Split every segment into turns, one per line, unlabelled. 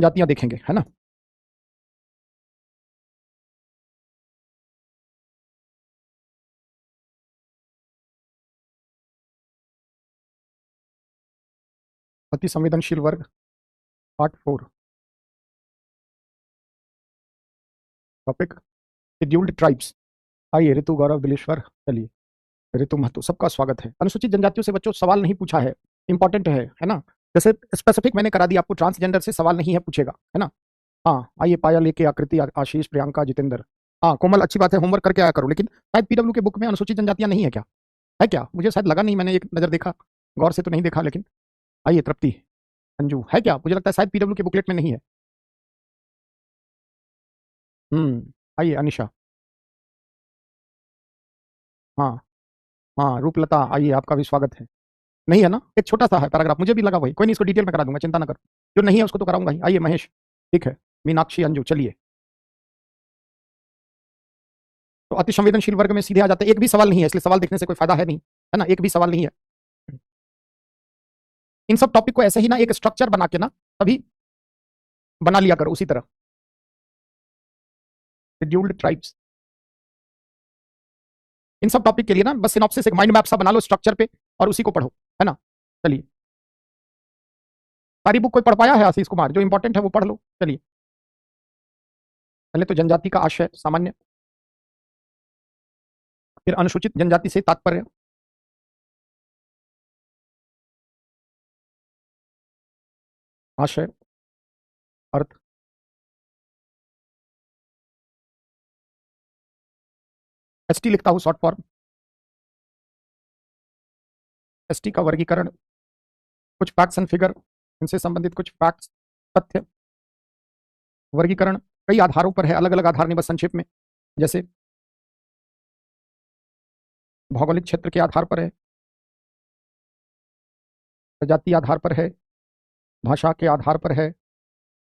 जातियां देखेंगे, है ना। अति संवेदनशील वर्ग, पार्ट 4। Topic scheduled tribes. आइए ऋतु, गौरव, दिलेश्वर, चलिए। ऋतु महतो, सबका स्वागत है। अनुसूचित जनजातियों से बच्चों सवाल नहीं पूछा है, इंपॉर्टेंट है ना। जैसे स्पेसिफिक मैंने करा दिया आपको, ट्रांसजेंडर से सवाल नहीं है पूछेगा, है ना। हाँ आइए, पायल, लेके आकृति, आशीष, प्रियंका, जितेंद्र। हाँ कोमल, अच्छी बात है, होमवर्क करके आया करो। लेकिन शायद पीडब्ल्यू के बुक में अनुसूचित जनजातियां नहीं है क्या? है क्या? मुझे शायद लगा नहीं, मैंने एक नजर देखा, गौर से तो नहीं देखा। लेकिन आइए तृप्ति, अंजू, है क्या? मुझे लगता है शायद पीडब्ल्यू के बुकलेट में नहीं है। आइए अनिशा। हाँ हाँ रूपलता, आइए, आपका भी स्वागत है। नहीं है ना, एक छोटा सा है पैराग्राफ, मुझे भी लगा वही। कोई नहीं, इसको डिटेल में करा दूंगा, चिंता ना करो। जो नहीं है उसको तो कराऊंगा ही। आइए महेश, ठीक है। मीनाक्षी, अंजू, चलिए। तो अति संवेदनशील वर्ग में सीधे आ जाते हैं। एक भी सवाल नहीं है, इसलिए सवाल देखने से कोई फायदा है नहीं, है ना। एक भी सवाल नहीं है। इन सब टॉपिक को ऐसे ही ना एक स्ट्रक्चर बना के ना अभी बना लिया करो उसी तरह। शेड्यूल्ड ट्राइब्स, इन सब टॉपिक के लिए ना बस सिनॉप्सिस, एक माइंड मैप सा बना लो स्ट्रक्चर पे, और उसी को पढ़ो, है ना। चलिए, सारी बुक कोई पढ़ पाया है? आशीष कुमार, जो इंपॉर्टेंट है वो पढ़ लो। चलिए, पहले तो जनजाति का आशय सामान्य, फिर अनुसूचित जनजाति से तात्पर्य, आशय, अर्थ, एसटी लिखता हूं शॉर्ट फॉर्म, एसटी का वर्गीकरण, कुछ फैक्ट्स एंड फिगर, इनसे संबंधित कुछ फैक्ट्स, तथ्य। वर्गीकरण कई आधारों पर है, अलग अलग आधार नहीं, बस संक्षेप में। जैसे भौगोलिक क्षेत्र के आधार पर है, प्रजाति आधार पर है, भाषा के आधार पर है,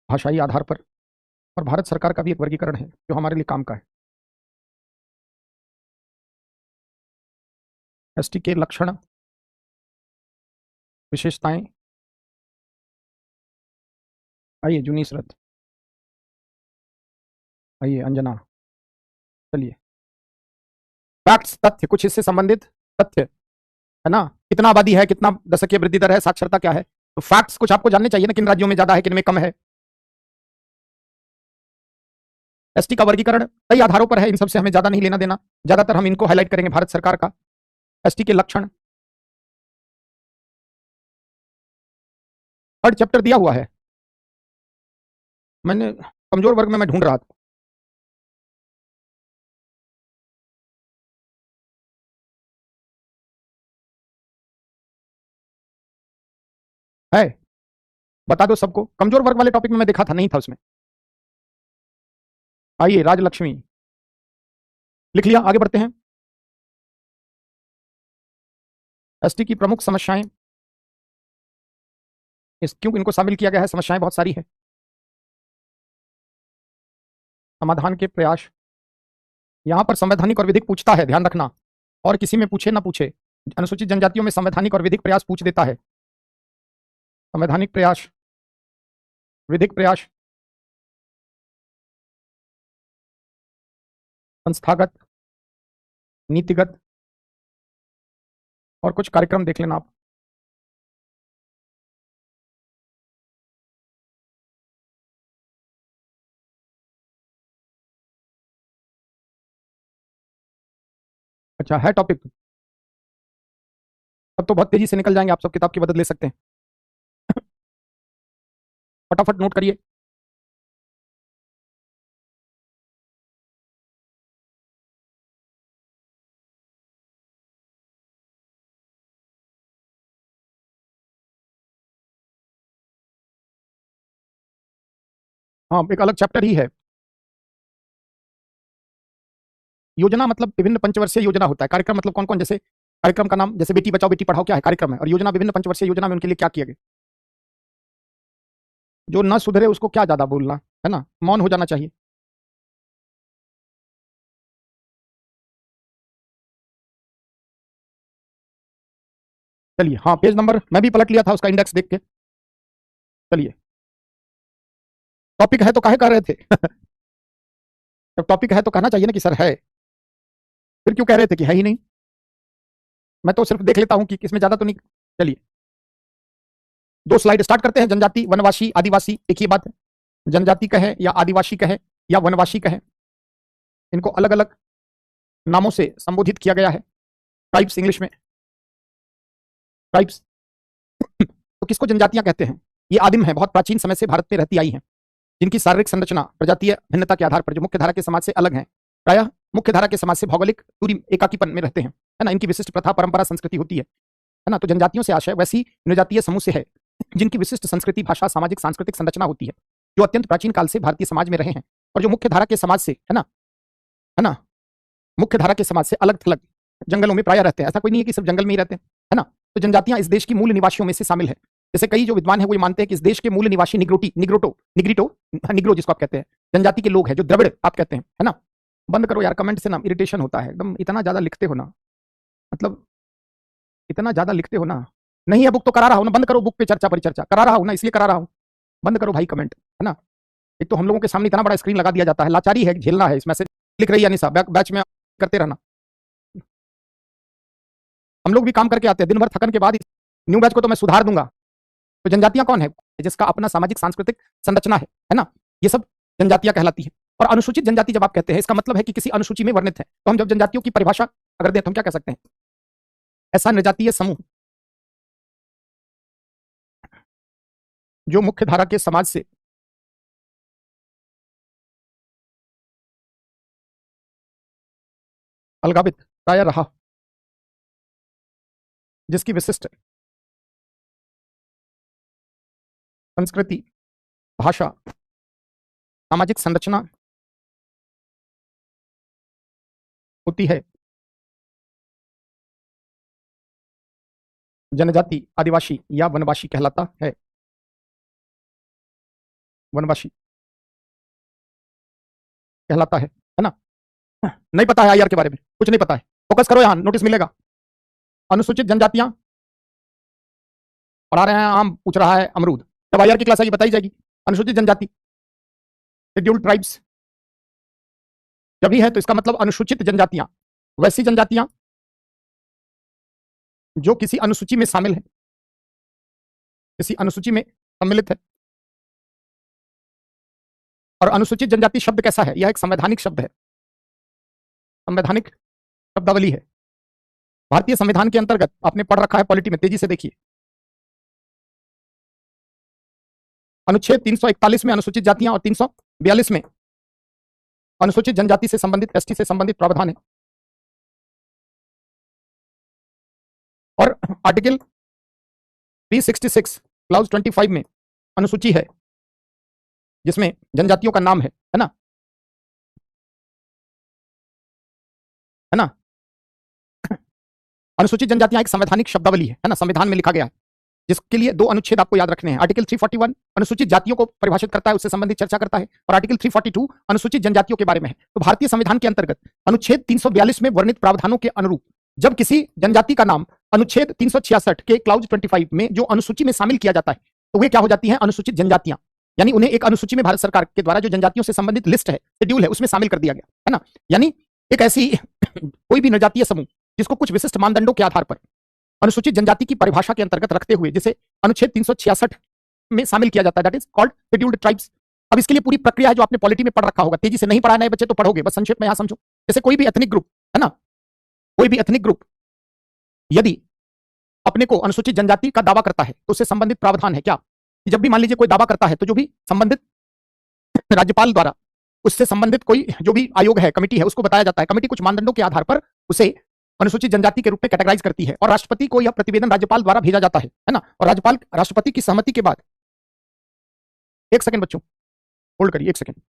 भाषाई आधार पर, और भारत सरकार का भी एक वर्गीकरण है जो हमारे लिए काम का है। एसटी के लक्षण, विशेषताएं। आइए जुनीस रथ, आइए अंजना, चलिए। फैक्ट्स, तथ्य, कुछ इससे संबंधित तथ्य, है ना। कितना आबादी है, कितना दशकीय वृद्धि दर है, साक्षरता क्या है, तो फैक्ट्स कुछ आपको जानने चाहिए ना, किन राज्यों में ज्यादा है, किन में कम है। एसटी का वर्गीकरण कई आधारों पर है, इन सबसे हमें ज्यादा नहीं लेना देना, ज्यादातर हम इनको हाईलाइट करेंगे, भारत सरकार का। एसटी के लक्षण, थर्ड चैप्टर दिया हुआ है, मैंने कमजोर वर्ग में मैं ढूंढ रहा था। है, बता दो सबको, कमजोर वर्ग वाले टॉपिक में मैं देखा था, नहीं था उसमें। आइए राजलक्ष्मी, लिख लिया, आगे बढ़ते हैं। एसटी की प्रमुख समस्याएं, इस क्यों इनको शामिल किया गया है, समस्याएं बहुत सारी है। समाधान के प्रयास, यहां पर संवैधानिक और विधिक पूछता है, ध्यान रखना, और किसी में पूछे ना पूछे। अनुसूचित जनजातियों में संवैधानिक और विधिक प्रयास पूछ देता है। संवैधानिक प्रयास, विधिक प्रयास, संस्थागत, नीतिगत, और कुछ कार्यक्रम देख लेना आप। अच्छा है टॉपिक, तब तो बहुत तेजी से निकल जाएंगे, आप सब किताब की मदद ले सकते हैं। फटाफट नोट करिए। हाँ एक अलग चैप्टर ही है। योजना मतलब विभिन्न पंचवर्षीय योजना होता है, कार्यक्रम मतलब कौन कौन, जैसे कार्यक्रम का नाम, जैसे बेटी बचाओ बेटी पढ़ाओ क्या है, कार्यक्रम है। और योजना विभिन्न पंचवर्षीय योजना में उनके लिए क्या किया गया। जो न सुधरे उसको क्या ज्यादा बोलना, है ना, मौन हो जाना चाहिए। चलिए, हाँ पेज नंबर मैं भी पलट लिया था उसका इंडेक्स देख के। चलिए, टॉपिक है तो काहे कह रहे थे? जब टॉपिक है तो कहना चाहिए ना कि सर है, फिर क्यों कह रहे थे कि है ही नहीं? मैं तो सिर्फ देख लेता हूं कि इसमें ज्यादा तो नहीं। चलिए 2 स्लाइड स्टार्ट करते हैं। जनजाति, वनवासी, आदिवासी, एक ही बात है। जनजाति कहे या आदिवासी कहे या वनवासी कहे, इनको अलग अलग नामों से संबोधित किया गया है। ट्राइब्स इंग्लिश में, ट्राइब्स। तो किसको जनजातियां कहते हैं? ये आदिम है, बहुत प्राचीन समय से भारत में रहती आई हैं, जिनकी शारीरिक संरचना प्रजातीय भिन्नता के आधार पर जो मुख्य धारा के समाज से अलग है, प्रायः मुख्य धारा के समाज से भौगोलिक दूरी, एकाकीपन में रहते हैं, है ना। इनकी विशिष्ट प्रथा, परंपरा, संस्कृति होती है ना। तो जनजातियों से आशय वैसी जनजातीय समूह से है जिनकी विशिष्ट संस्कृति, भाषा, सामाजिक सांस्कृतिक संरचना होती है, जो अत्यंत प्राचीन काल से भारतीय समाज में रहे हैं और जो मुख्य धारा के समाज से, है ना, मुख्य धारा के समाज से अलग थलग जंगलों में प्राय रहते हैं। ऐसा कोई नहीं है कि सिर्फ जंगल में ही रहते हैं, है ना। तो जनजातियां इस देश की मूल निवासियों में से शामिल है। जैसे कई जो विद्वान है वो ये मानते हैं कि इस देश के मूल निवासी निग्रो जिसको आप कहते हैं, जनजाति के लोग हैं, जो द्रविड़ आप कहते हैं, है ना। बंद करो यार, कमेंट से ना इरिटेशन होता है एकदम, इतना ज्यादा लिखते हो ना, मतलब इतना ज्यादा लिखते हो ना। नहीं है बुक तो करा रहा हूं ना, बंद करो, बुक पे चर्चा परिचर्चा करा रहा हूं ना, इसलिए करा रहा हूं। बंद करो भाई कमेंट, है ना। एक तो हम लोगों के सामने इतना बड़ा स्क्रीन लगा दिया जाता है, लाचारी है, झेलना है। इस मैसेज लिख रही है अनिसा, बैच में करते रहना। हम लोग भी काम करके आते हैं दिन भर थकन के बाद, न्यू बैच को तो मैं सुधार दूंगा। तो जनजातियां कौन है? जिसका अपना सामाजिक सांस्कृतिक संरचना है ना, ये सब जनजातियां कहलाती है। और अनुसूचित जनजाति जब आप कहते हैं, इसका मतलब है कि किसी अनुसूची में वर्णित है। तो हम जब जनजातियों की परिभाषा अगर दें तो हम क्या कह सकते हैं? ऐसा निर्जातीय समूह जो मुख्य धारा के समाज से अलगावित प्राय रहा, जिसकी विशिष्ट संस्कृति, भाषा, सामाजिक संरचना होती है। जनजाति, आदिवासी या वनवासी कहलाता है। वनवासी कहलाता है ना। नहीं पता है आईआर के बारे में, कुछ नहीं पता है, फोकस करो, यहां नोटिस मिलेगा। अनुसूचित जनजातियां पढ़ा रहे हैं, आम पूछ रहा है अमरूद। जब आईआर की क्लास आएगी बताई जाएगी। अनुसूचित जनजाति, शेड्यूल्ड ट्राइब्स जब भी है तो इसका मतलब अनुसूचित जनजातियां वैसी जनजातियां जो किसी अनुसूची में शामिल है, किसी अनुसूची में सम्मिलित है। और अनुसूचित जनजाति शब्द कैसा है? यह एक संवैधानिक शब्द है, संवैधानिक शब्दावली है। भारतीय संविधान के अंतर्गत आपने पढ़ रखा है पॉलिटी में, तेजी से देखिए। अनुच्छेद 341 में अनुसूचित जातियां और 342 में अनुसूचित जनजाति से संबंधित, एसटी से संबंधित प्रावधान है। और आर्टिकल 366 क्लाउज 25 में अनुसूची है जिसमें जनजातियों का नाम है ना, है ना। अनुसूचित जनजातियां एक संवैधानिक शब्दावली है ना, संविधान में लिखा गया है, जिसके लिए 2 अनुच्छेद आपको याद रखने हैं। आर्टिकल 341 अनुसूचित जातियों को परिभाषित करता है, उससे संबंधित चर्चा करता है, और आर्टिकल 342 अनुसूचित जनजातियों के बारे में है। तो भारतीय संविधान के अंतर्गत अनुच्छेद 342 में वर्णित प्रावधानों के अनुरूप जब किसी जनजाति का नाम अनुच्छेद 366 के क्लाउज 25 में जो अनुसूची में शामिल किया जाता है, तो वे क्या हो जाती हैं? अनुसूचित जनजातियां। यानी उन्हें एक अनुसूची में भारत सरकार के द्वारा जो जनजातियों से संबंधित लिस्ट है, शेड्यूल है, उसमें शामिल कर दिया गया, है ना। यानी एक ऐसी कोई भी जनजातीय समूह जिसको कुछ विशिष्ट मानदंडों के आधार पर अनुसूचित जनजाति की परिभाषा के अंतर्गत रखते हुए जिसे अनुच्छेद 366 में शामिल किया जाता है, that is called scheduled tribes. अब इसके लिए पूरी प्रक्रिया है जो आपने पॉलिटी में पढ़ रखा होगा, तेजी से नहीं पढ़ा, नए बच्चे तो पढ़ोगे, बस संक्षेप में यहां समझो। जैसे कोई भी एथनिक ग्रुप, है ना, कोई भी एथनिक ग्रुप यदि अपने को अनुसूचित जनजाति का दावा करता है तो उससे संबंधित प्रावधान है क्या, कि जब भी मान लीजिए कोई दावा करता है तो जो भी संबंधित राज्यपाल द्वारा उससे संबंधित कोई जो भी आयोग है, कमिटी है, उसको बताया जाता है। कमिटी कुछ मानदंडों के आधार पर उसे अनुसूचित जनजाति के रूप में कैटेगराइज करती है और राष्ट्रपति को यह प्रतिवेदन राज्यपाल द्वारा भेजा जाता है ना। और राज्यपाल राष्ट्रपति की सहमति के बाद, एक सेकंड बच्चों, होल्ड करिए एक सेकंड।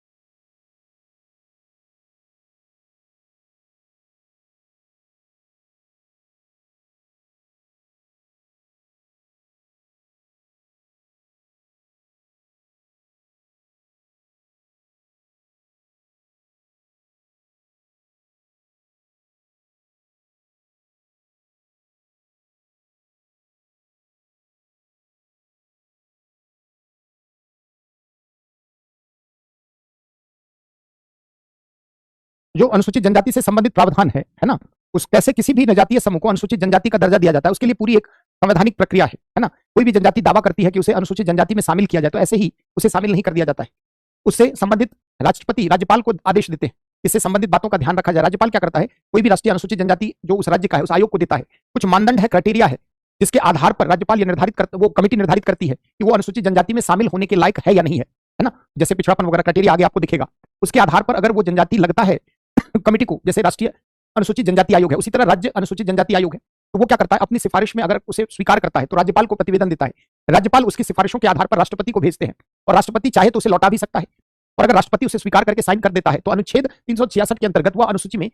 जो अनुसूचित जनजाति से संबंधित प्रावधान है ना, उस कैसे किसी भी जनजातीय समूह को अनुसूचित जनजाति का दर्जा दिया जाता है, उसके लिए पूरी एक संवैधानिक प्रक्रिया है ना। कोई भी जनजाति दावा करती है कि उसे अनुसूचित जनजाति में शामिल किया जाए, तो ऐसे ही उसे शामिल नहीं कर दिया जाता है। उससे संबंधित राष्ट्रपति राज्यपाल को आदेश देते हैं, इससे संबंधित बातों का ध्यान रखा जाए। राज्यपाल क्या करता है, कोई भी राष्ट्रीय अनुसूचित जनजाति जो उस राज्य का है, उस आयोग को देता है, कुछ मानदंड है, क्राइटेरिया है, जिसके आधार पर राज्यपाल ये निर्धारित करता, वो कमेटी निर्धारित करती है कि वो अनुसूचित जनजाति में शामिल होने के लायक है या नहीं है ना। जैसे पिछड़ापन वगैरह क्राइटेरिया आगे आपको दिखेगा। उसके आधार पर अगर वो जनजाति लगता है कमेटी को, जैसे राष्ट्रीय अनुसूचित जनजाति आयोग है, उसी तरह राज्य अनुसूचित जनजाति आयोग है, तो वो क्या करता है, अपनी सिफारिश में अगर उसे स्वीकार करता है तो राज्यपाल को प्रतिवेदन देता है। राज्यपाल उसकी सिफारिशों के आधार पर राष्ट्रपति को भेजते हैं, और राष्ट्रपति चाहे तो उसे लौटा भी सकता है, और अगर राष्ट्रपति उसे स्वीकार करके साइन कर देता है तो अनुच्छेद 366 के अंतर्गत वह अनुसूची में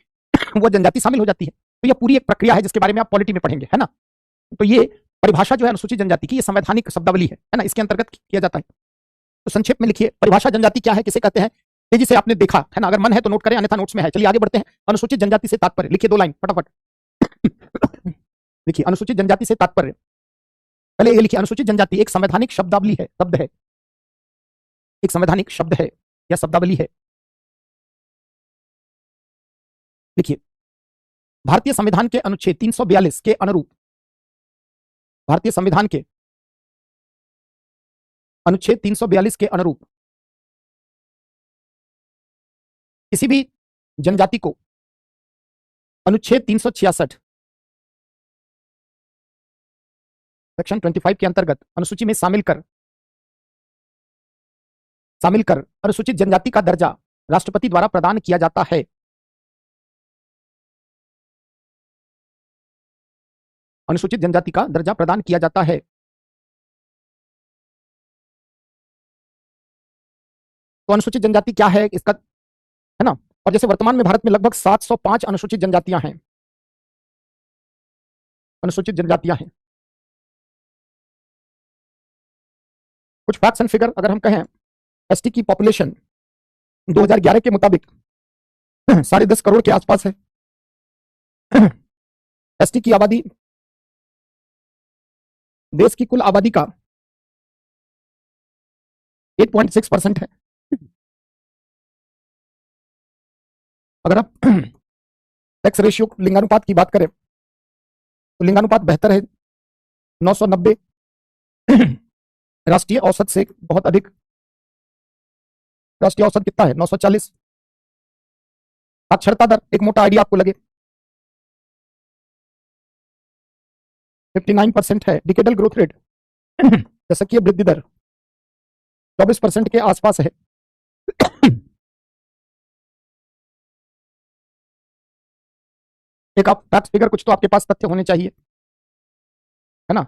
वो जनजाति शामिल हो जाती है। तो यह पूरी एक प्रक्रिया है जिसके बारे में आप पॉलिटी में पढ़ेंगे, है ना। तो ये परिभाषा जो है अनुसूचित जनजाति की, ये संवैधानिक शब्दावली है ना, इसके अंतर्गत किया जाता है। तो संक्षेप में लिखिए, परिभाषा जनजाति क्या है, किसे कहते हैं, तेजी से आपने देखा है ना, अगर मन है तो नोट करें, अन्यथा नोट्स में है। चलिए आगे बढ़ते हैं। अनुसूचित जनजाति से तात्पर्य लिखिए, 2 लाइन फटाफट लिखिए। अनुसूचित जनजाति से तात्पर्य, पहले ये लिखिए, अनुसूचित जनजाति एक संवैधानिक शब्दावली है, शब्द है, एक संवैधानिक शब्द है या शब्दावली है। लिखिए, भारतीय संविधान के अनुच्छेद 342 के अनुरूप, भारतीय संविधान के अनुच्छेद 342 के अनुरूप किसी भी जनजाति को अनुच्छेद 366 सेक्शन 25 के अंतर्गत अनुसूची में शामिल कर अनुसूचित जनजाति का दर्जा राष्ट्रपति द्वारा प्रदान किया जाता है। अनुसूचित जनजाति का दर्जा प्रदान किया जाता है। तो अनुसूचित जनजाति क्या है इसका, है ना। और जैसे वर्तमान में भारत में लगभग 705 अनुसूचित जनजातियां हैं, अनुसूचित जनजातियां हैं। कुछ फैक्ट्स एंड फिगर अगर हम कहें, एसटी की पॉपुलेशन 2011 के मुताबिक 10.5 करोड़ के आसपास है। एसटी की आबादी देश की कुल आबादी का 8.6% है। अगर आप टैक्स रेशियो लिंगानुपात की बात करें तो लिंगानुपात बेहतर है, 990 राष्ट्रीय औसत से बहुत अधिक। राष्ट्रीय औसत कितना है, 940। साक्षरता दर एक मोटा आइडिया आपको लगे, 59% है। डिकेडल ग्रोथ रेट दशकीय वृद्धि दर 24% के आसपास है। एक आप फैक्ट फिगर, कुछ तो आपके पास तथ्य होने चाहिए, है ना,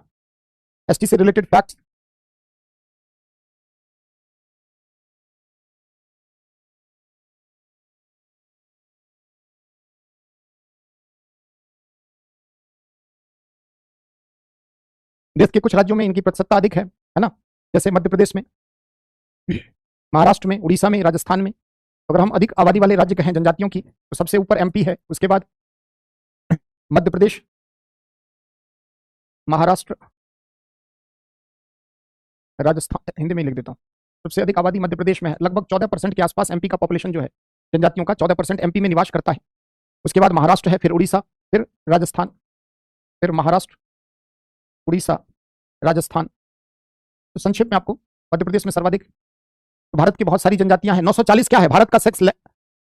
एसटी से रिलेटेड फैक्ट्स। देश के कुछ राज्यों में इनकी प्रतिशतता अधिक है ना, जैसे मध्य प्रदेश में, महाराष्ट्र में, उड़ीसा में, राजस्थान में। अगर हम अधिक आबादी वाले राज्य कहें जनजातियों की, तो सबसे ऊपर एमपी है, उसके बाद मध्य प्रदेश, महाराष्ट्र, राजस्थान। हिंदी में लिख देता हूँ, सबसे अधिक आबादी मध्य प्रदेश में है, लगभग 14% के आसपास एमपी का पॉपुलेशन जो है जनजातियों का, 14% एमपी में निवास करता है। उसके बाद महाराष्ट्र है, फिर उड़ीसा, फिर राजस्थान, फिर महाराष्ट्र, उड़ीसा, राजस्थान। तो संक्षेप में आपको मध्य प्रदेश में सर्वाधिक। तो भारत की बहुत सारी जनजातियां हैं। 940 क्या है भारत का सेक्स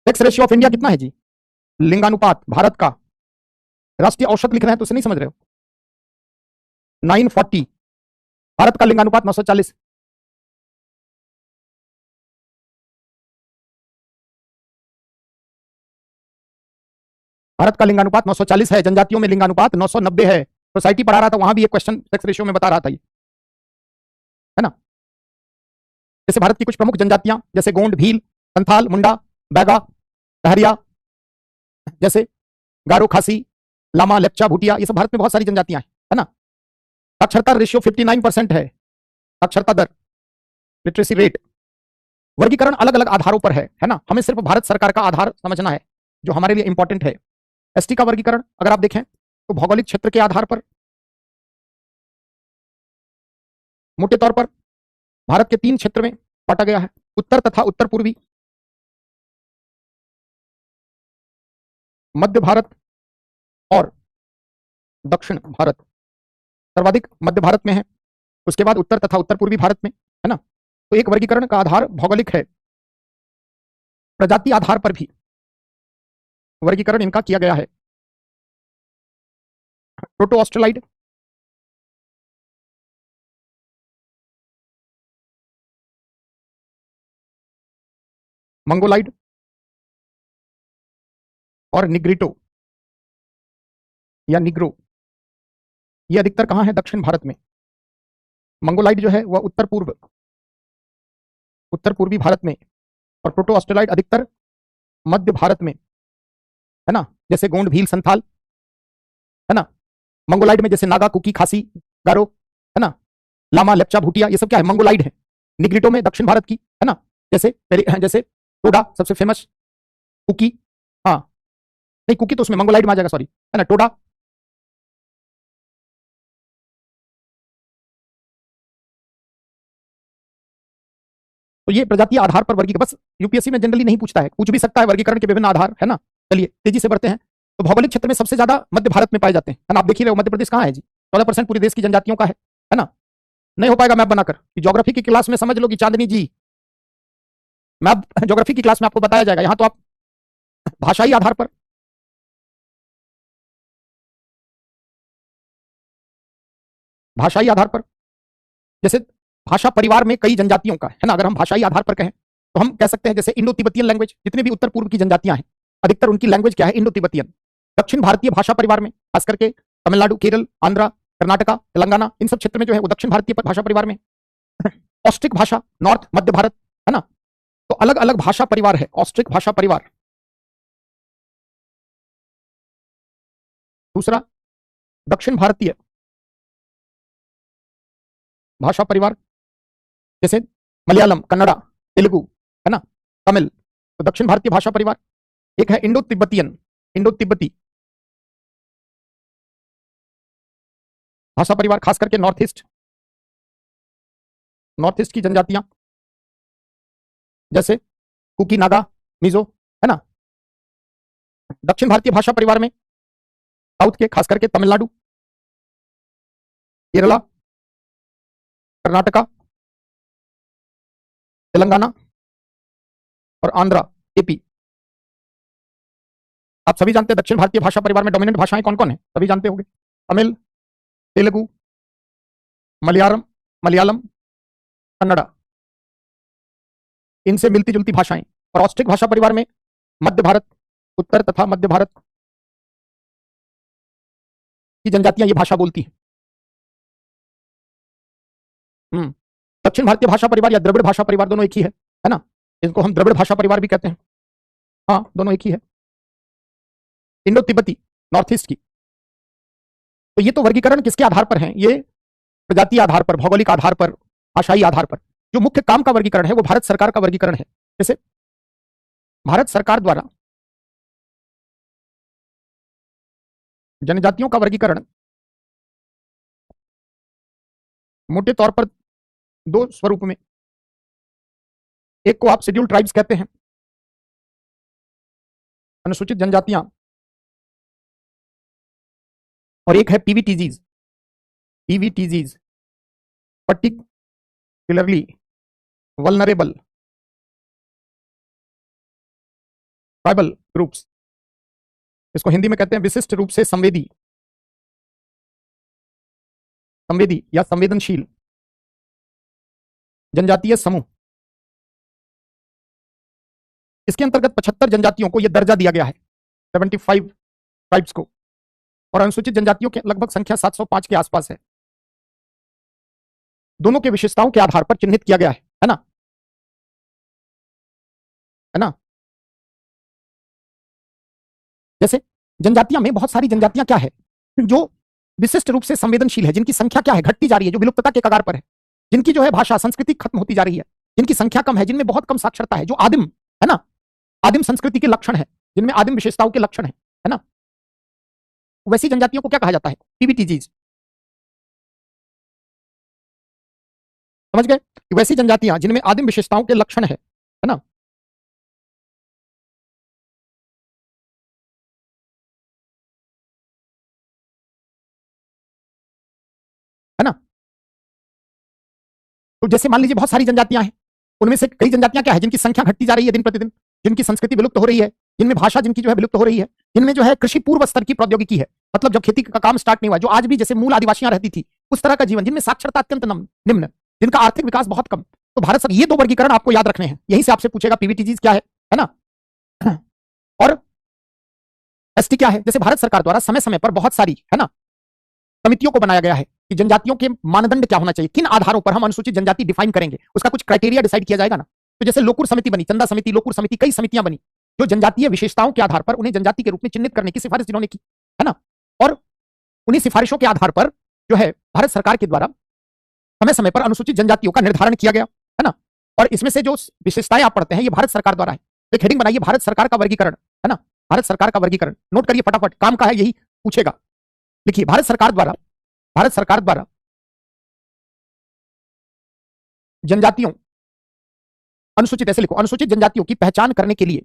रेशियो ऑफ इंडिया कितना है जी, लिंगानुपात भारत का। राष्ट्रीय औसत लिख रहे हैं तो उसे नहीं समझ रहे हो, 940 भारत का लिंगानुपात 940। भारत का लिंगानुपात 940 है, जनजातियों में लिंगानुपात 990 है। सोसाइटी पढ़ा रहा था, वहां भी एक क्वेश्चन सेक्स रेशियो में बता रहा था ये, है ना। जैसे भारत की कुछ प्रमुख जनजातियां, जैसे गोंड, भील, संथाल, मुंडा, बैगा, सहरिया, जैसे गारो, खासी, लामा, लेप्चा, भूटिया, ये सब भारत में बहुत सारी जनजातियां हैं, है ना। साक्षरता रेशियो 59% है, साक्षरता दर, लिटरेसी रेट। वर्गीकरण अलग अलग आधारों पर है ना, हमें सिर्फ भारत सरकार का आधार समझना है जो हमारे लिए इंपॉर्टेंट है। एसटी का वर्गीकरण अगर आप देखें तो भौगोलिक क्षेत्र के आधार पर, मोटे तौर पर भारत के 3 क्षेत्र में बांटा गया है, उत्तर तथा उत्तर पूर्वी, मध्य भारत और दक्षिण भारत। सर्वाधिक मध्य भारत में है, उसके बाद उत्तर तथा उत्तर पूर्वी भारत में, है ना। तो एक वर्गीकरण का आधार भौगोलिक है, प्रजाति आधार पर भी वर्गीकरण इनका किया गया है। प्रोटो ऑस्ट्रेलाइड, मंगोलाइड और निग्रिटो या निग्रो, ये अधिकतर कहां है? दक्षिण भारत में। मंगोलाइड जो है वह उत्तर पूर्वी भारत में, और प्रोटो ऑस्ट्रेलाइड अधिकतर मध्य भारत में, है ना, जैसे गोंड, भील, संथाल, है ना। मंगोलाइड में जैसे नागा, कुकी, खासी, गारो, है ना, लामा, लेप्चा, भूटिया, ये सब क्या है? मंगोलाइड है। निग्रिटो में दक्षिण भारत की, है ना, जैसे टोडा सबसे फेमस, कुकी, हाँ नहीं कुकी तो उसमें मंगोलाइड में आ जाएगा, सॉरी, है ना, टोडा। तो ये प्रजातीय आधार पर वर्गीकरण, बस यूपीएससी में जनरली नहीं पूछता है, पूछ भी सकता है वर्गीकरण के विभिन्न आधार, है ना। चलिए तेजी से बढ़ते हैं। तो भौगोलिक क्षेत्र में सबसे ज्यादा मध्य भारत में पाए जाते हैं, है ना। आप देख ही रहे हो मध्य प्रदेश कहाँ है जी, 14% पूरे देश की जनजातियों का है ना। नहीं हो पाएगा मैप बनाकर, ज्योग्राफी की क्लास में समझ लो कि चांदनी जी, मैप ज्योग्राफी की क्लास में आपको बताया जाएगा। यहां तो आप भाषाई आधार पर, भाषाई आधार पर, जैसे भाषा परिवार में कई जनजातियों का है ना, अगर हम भाषाई आधार पर कहें तो हम कह सकते हैं जैसे इंडो तिब्बतियन लैंग्वेज, जितने भी उत्तर पूर्व की जनजातियां हैं अधिकतर उनकी लैंग्वेज क्या है? Indo Tibetan. दक्षिण भारतीय भाषा परिवार में खास करके तमिलनाडु, केरल, आंध्रा, कर्नाटका, तेलंगाना, इन सब क्षेत्र में जो है वो दक्षिण भारतीय भाषा परिवार में। ऑस्ट्रिक भाषा नॉर्थ मध्य भारत, है ना। तो अलग अलग भाषा परिवार है, ऑस्ट्रिक भाषा परिवार। दूसरा दक्षिण भारतीय भाषा परिवार, जैसे मलयालम, कन्नड़ा, तेलुगु, है ना, तमिल, तो दक्षिण भारतीय भाषा परिवार। एक है इंडो तिब्बतियन, इंडो तिब्बती भाषा परिवार, खास करके नॉर्थ ईस्ट की जनजातियां, जैसे कुकी, नागा, मिजो, है ना। दक्षिण भारतीय भाषा परिवार में साउथ के खास करके तमिलनाडु, केरला, कर्नाटका, तेलंगाना और आंध्रा, एपी। आप सभी जानते हैं दक्षिण भारतीय भाषा परिवार में डोमिनेंट भाषाएं कौन कौन है, सभी जानते होंगे। तमिल, तेलुगु, मलयालम, कन्नड़ा, इनसे मिलती जुलती भाषाएं। और ऑस्ट्रिक भाषा परिवार में मध्य भारत, उत्तर तथा मध्य भारत की जनजातियां ये भाषा बोलती हैं। दक्षिण भारतीय भाषा परिवार या द्रविड़ भाषा परिवार दोनों एक ही है ना। इनको हम द्रविड़ भाषा परिवार भी कहते हैं, हाँ दोनों एक ही है। इंडो तिब्बती नॉर्थ ईस्ट की। तो ये तो वर्गीकरण किसके आधार पर है? ये प्रजातीय आधार पर, भौगोलिक आधार पर, भाषाई आधार पर। जो मुख्य काम का वर्गीकरण है वो भारत सरकार का वर्गीकरण है। जैसे भारत सरकार द्वारा जनजातियों का वर्गीकरण मोटे तौर पर दो स्वरूप में, एक को आप शेड्यूल्ड ट्राइब्स कहते हैं, अनुसूचित जनजातियां, और एक है PVTGs, particularly vulnerable tribal groups. इसको हिंदी में कहते हैं विशिष्ट रूप से संवेदी या संवेदनशील जनजातीय समूह। इसके अंतर्गत 75 जनजातियों को यह दर्जा दिया गया है, 75 ट्राइब्स को, और अनुसूचित जनजातियों की लगभग संख्या 705 के आसपास है। दोनों के विशेषताओं के आधार पर चिन्हित किया गया है ना, है ना। जैसे जनजातियां में बहुत सारी जनजातियां क्या है जो विशिष्ट रूप से संवेदनशील है, जिनकी संख्या क्या है? घटती जा रही है, जो विलुप्तता के कगार पर है, जिनकी जो है भाषा संस्कृति खत्म होती जा रही है, जिनकी संख्या कम है, जिनमें बहुत कम साक्षरता है, जो आदिम, है ना, आदिम संस्कृति के लक्षण है, जिनमें आदिम विशेषताओं के लक्षण है ना। वैसी जनजातियों को क्या कहा जाता है? पीवीटीजीज। समझ गए? वैसी जनजातियां जिनमें आदिम विशेषताओं के लक्षण है ना। है ना। तो जैसे मान लीजिए बहुत सारी जनजातियां हैं, उनमें से कई जनजातियां क्या है जिनकी संख्या घटती जा रही है दिन प्रतिदिन, जिनकी संस्कृति विलुप्त हो रही है, जिनमें भाषा जिनकी जो है विलुप्त हो रही है, जिनमें जो है कृषि पूर्व स्तर की प्रौद्योगिकी है, मतलब जब खेती का काम स्टार्ट नहीं हुआ, जो आज भी जैसे मूल आदिवासियां रहती थी उस तरह का जीवन, जिनमें साक्षरता अत्यंत निम्न, जिनका आर्थिक विकास बहुत कम। तो भारत सरकार ये दो वर्गीकरण आपको याद रखने हैं, यही से आपसे पूछेगा पीवीटीजीज क्या है ना। और एसटी क्या है, जैसे भारत सरकार द्वारा समय समय पर बहुत सारी है ना समितियों को बनाया गया है कि जनजातियों के मानदंड क्या होना चाहिए, किन आधारों पर हम अनुसूचित जनजाति डिफाइन करेंगे, उसका कुछ क्राइटेरिया डिसाइड किया जाएगा ना। तो जैसे लोकुर समिति बनी, चंदा समिति, लोकुर समिति, कई समितियां बनी जो जनजातीय विशेषताओं के आधार पर उन्हें जनजाति के रूप में चिन्हित करने की सिफारिश जिन्होंने की, है ना। और उन्हीं सिफारिशों के आधार पर जो है भारत सरकार के द्वारा समय समय पर अनुसूचित जनजातियों का निर्धारण किया गया, है ना। और इसमें से जो विशेषताएं आप पढ़ते हैं ये भारत सरकार द्वारा है। एक हेडिंग बनाइए, भारत सरकार का वर्गीकरण, है ना, भारत सरकार का वर्गीकरण, नोट करिए फटाफट, काम का है यही पूछेगा। लिखिए, भारत सरकार द्वारा जनजातियों, अनुसूचित, ऐसे लिखो, अनुसूचित जनजातियों की पहचान करने के लिए,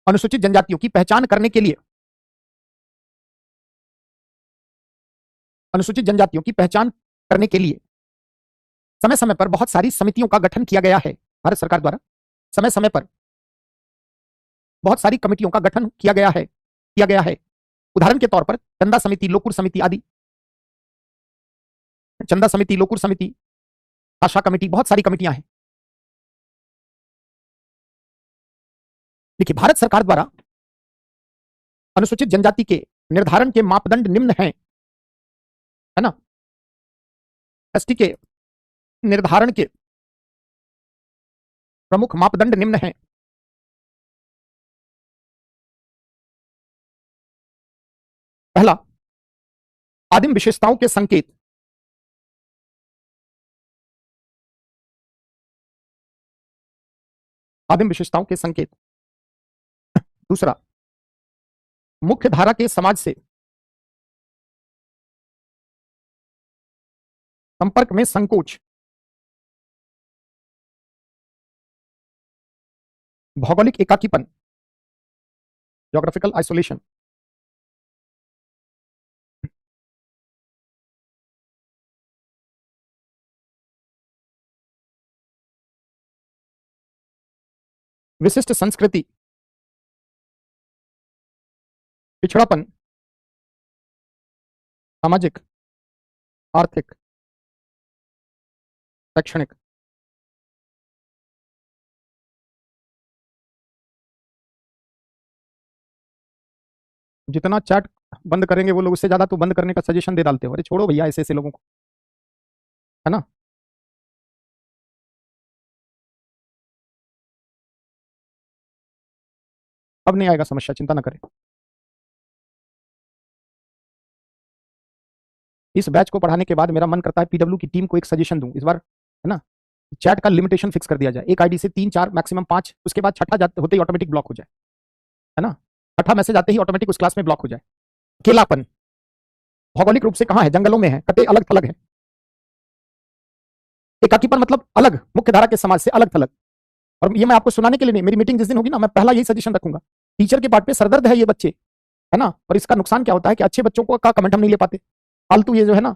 अनुसूचित जनजातियों की पहचान करने के लिए, अनुसूचित जनजातियों की पहचान करने के लिए समय समय पर बहुत सारी समितियों का गठन किया गया है। भारत सरकार द्वारा समय समय पर बहुत सारी कमेटियों का गठन किया गया है। उदाहरण के तौर पर चंदा समिति, लोकुर समिति आदि, चंदा समिति, लोकुर समिति, भाषा कमेटी, बहुत सारी कमेटियां हैं। देखिए, भारत सरकार द्वारा अनुसूचित जनजाति के निर्धारण के मापदंड निम्न हैं, है ना। एसटी के निर्धारण के प्रमुख मापदंड निम्न हैं। पहला, आदिम विशेषताओं के संकेत, आदिम विशेषताओं के संकेत। दूसरा, मुख्य धारा के समाज से संपर्क में संकोच, भौगोलिक एकाकीपन, ज्योग्राफिकल आइसोलेशन। विशिष्ट संस्कृति, पिछड़ापन, सामाजिक, आर्थिक, शैक्षणिक। जितना चैट बंद करेंगे वो लोग, उससे ज्यादा तो बंद करने का सजेशन दे डालते हो। अरे छोड़ो भैया ऐसे ऐसे लोगों को, है ना। अब नहीं आएगा समस्या, चिंता ना करें। इस बैच को पढ़ाने के बाद मेरा मन करता है पीडब्ल्यू की टीम को एक सजेशन दूं इस बार, है ना। चैट का लिमिटेशन फिक्स कर दिया जाए, एक आईडी से 3 4 मैक्सिमम 5, उसके बाद छठा होते ही ऑटोमेटिक ब्लॉक हो जाए, है ना। छठा मैसेज आते ही ऑटोमेटिक उस क्लास में ब्लॉक हो जाए। अकेलापन, भौगोलिक रूप से कहां है, जंगलों में है, कटे अलग थलग है। एकाकीपन मतलब अलग, मुख्य धारा के समाज से अलग थलग। और ये मैं आपको सुनाने के लिए नहीं, मेरी मीटिंग जिस दिन होगी ना, मैं पहला यही सजेशन रखूंगा। टीचर के पार्ट पे सरदर्द है ये बच्चे, है ना। और इसका नुकसान क्या होता है कि अच्छे बच्चों को का कमेंट हम नहीं ले पाते, फालतू ये जो है ना,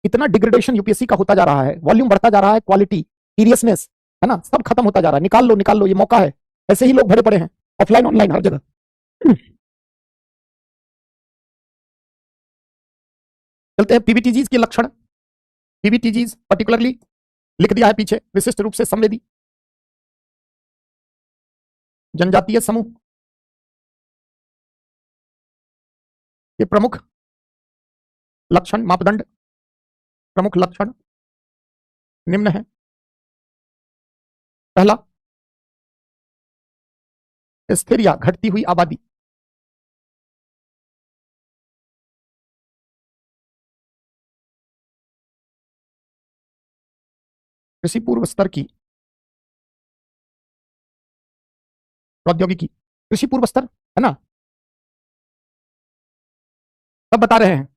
इतना डिग्रेडेशन यूपीएससी का होता जा रहा है, वॉल्यूम बढ़ता जा रहा है, क्वालिटी, सीरियसनेस, है ना, सब खत्म होता जा रहा है। निकाल लो, ये मौका है। ऐसे ही लोग भरे पड़े हैं ऑफलाइन ऑनलाइन हर जगह। चलते हैं पीबीटीजीज के लक्षण। पीबीटीजीज पर्टिकुलरली लिख दिया है पीछे, विशिष्ट रूप से संवेदी, जनजातीय समूह के प्रमुख लक्षण, मापदंड, प्रमुख लक्षण निम्न है। पहला, स्थिर या घटती हुई आबादी, कृषि पूर्व स्तर की प्रौद्योगिकी, कृषि पूर्व स्तर, है ना, सब बता रहे हैं।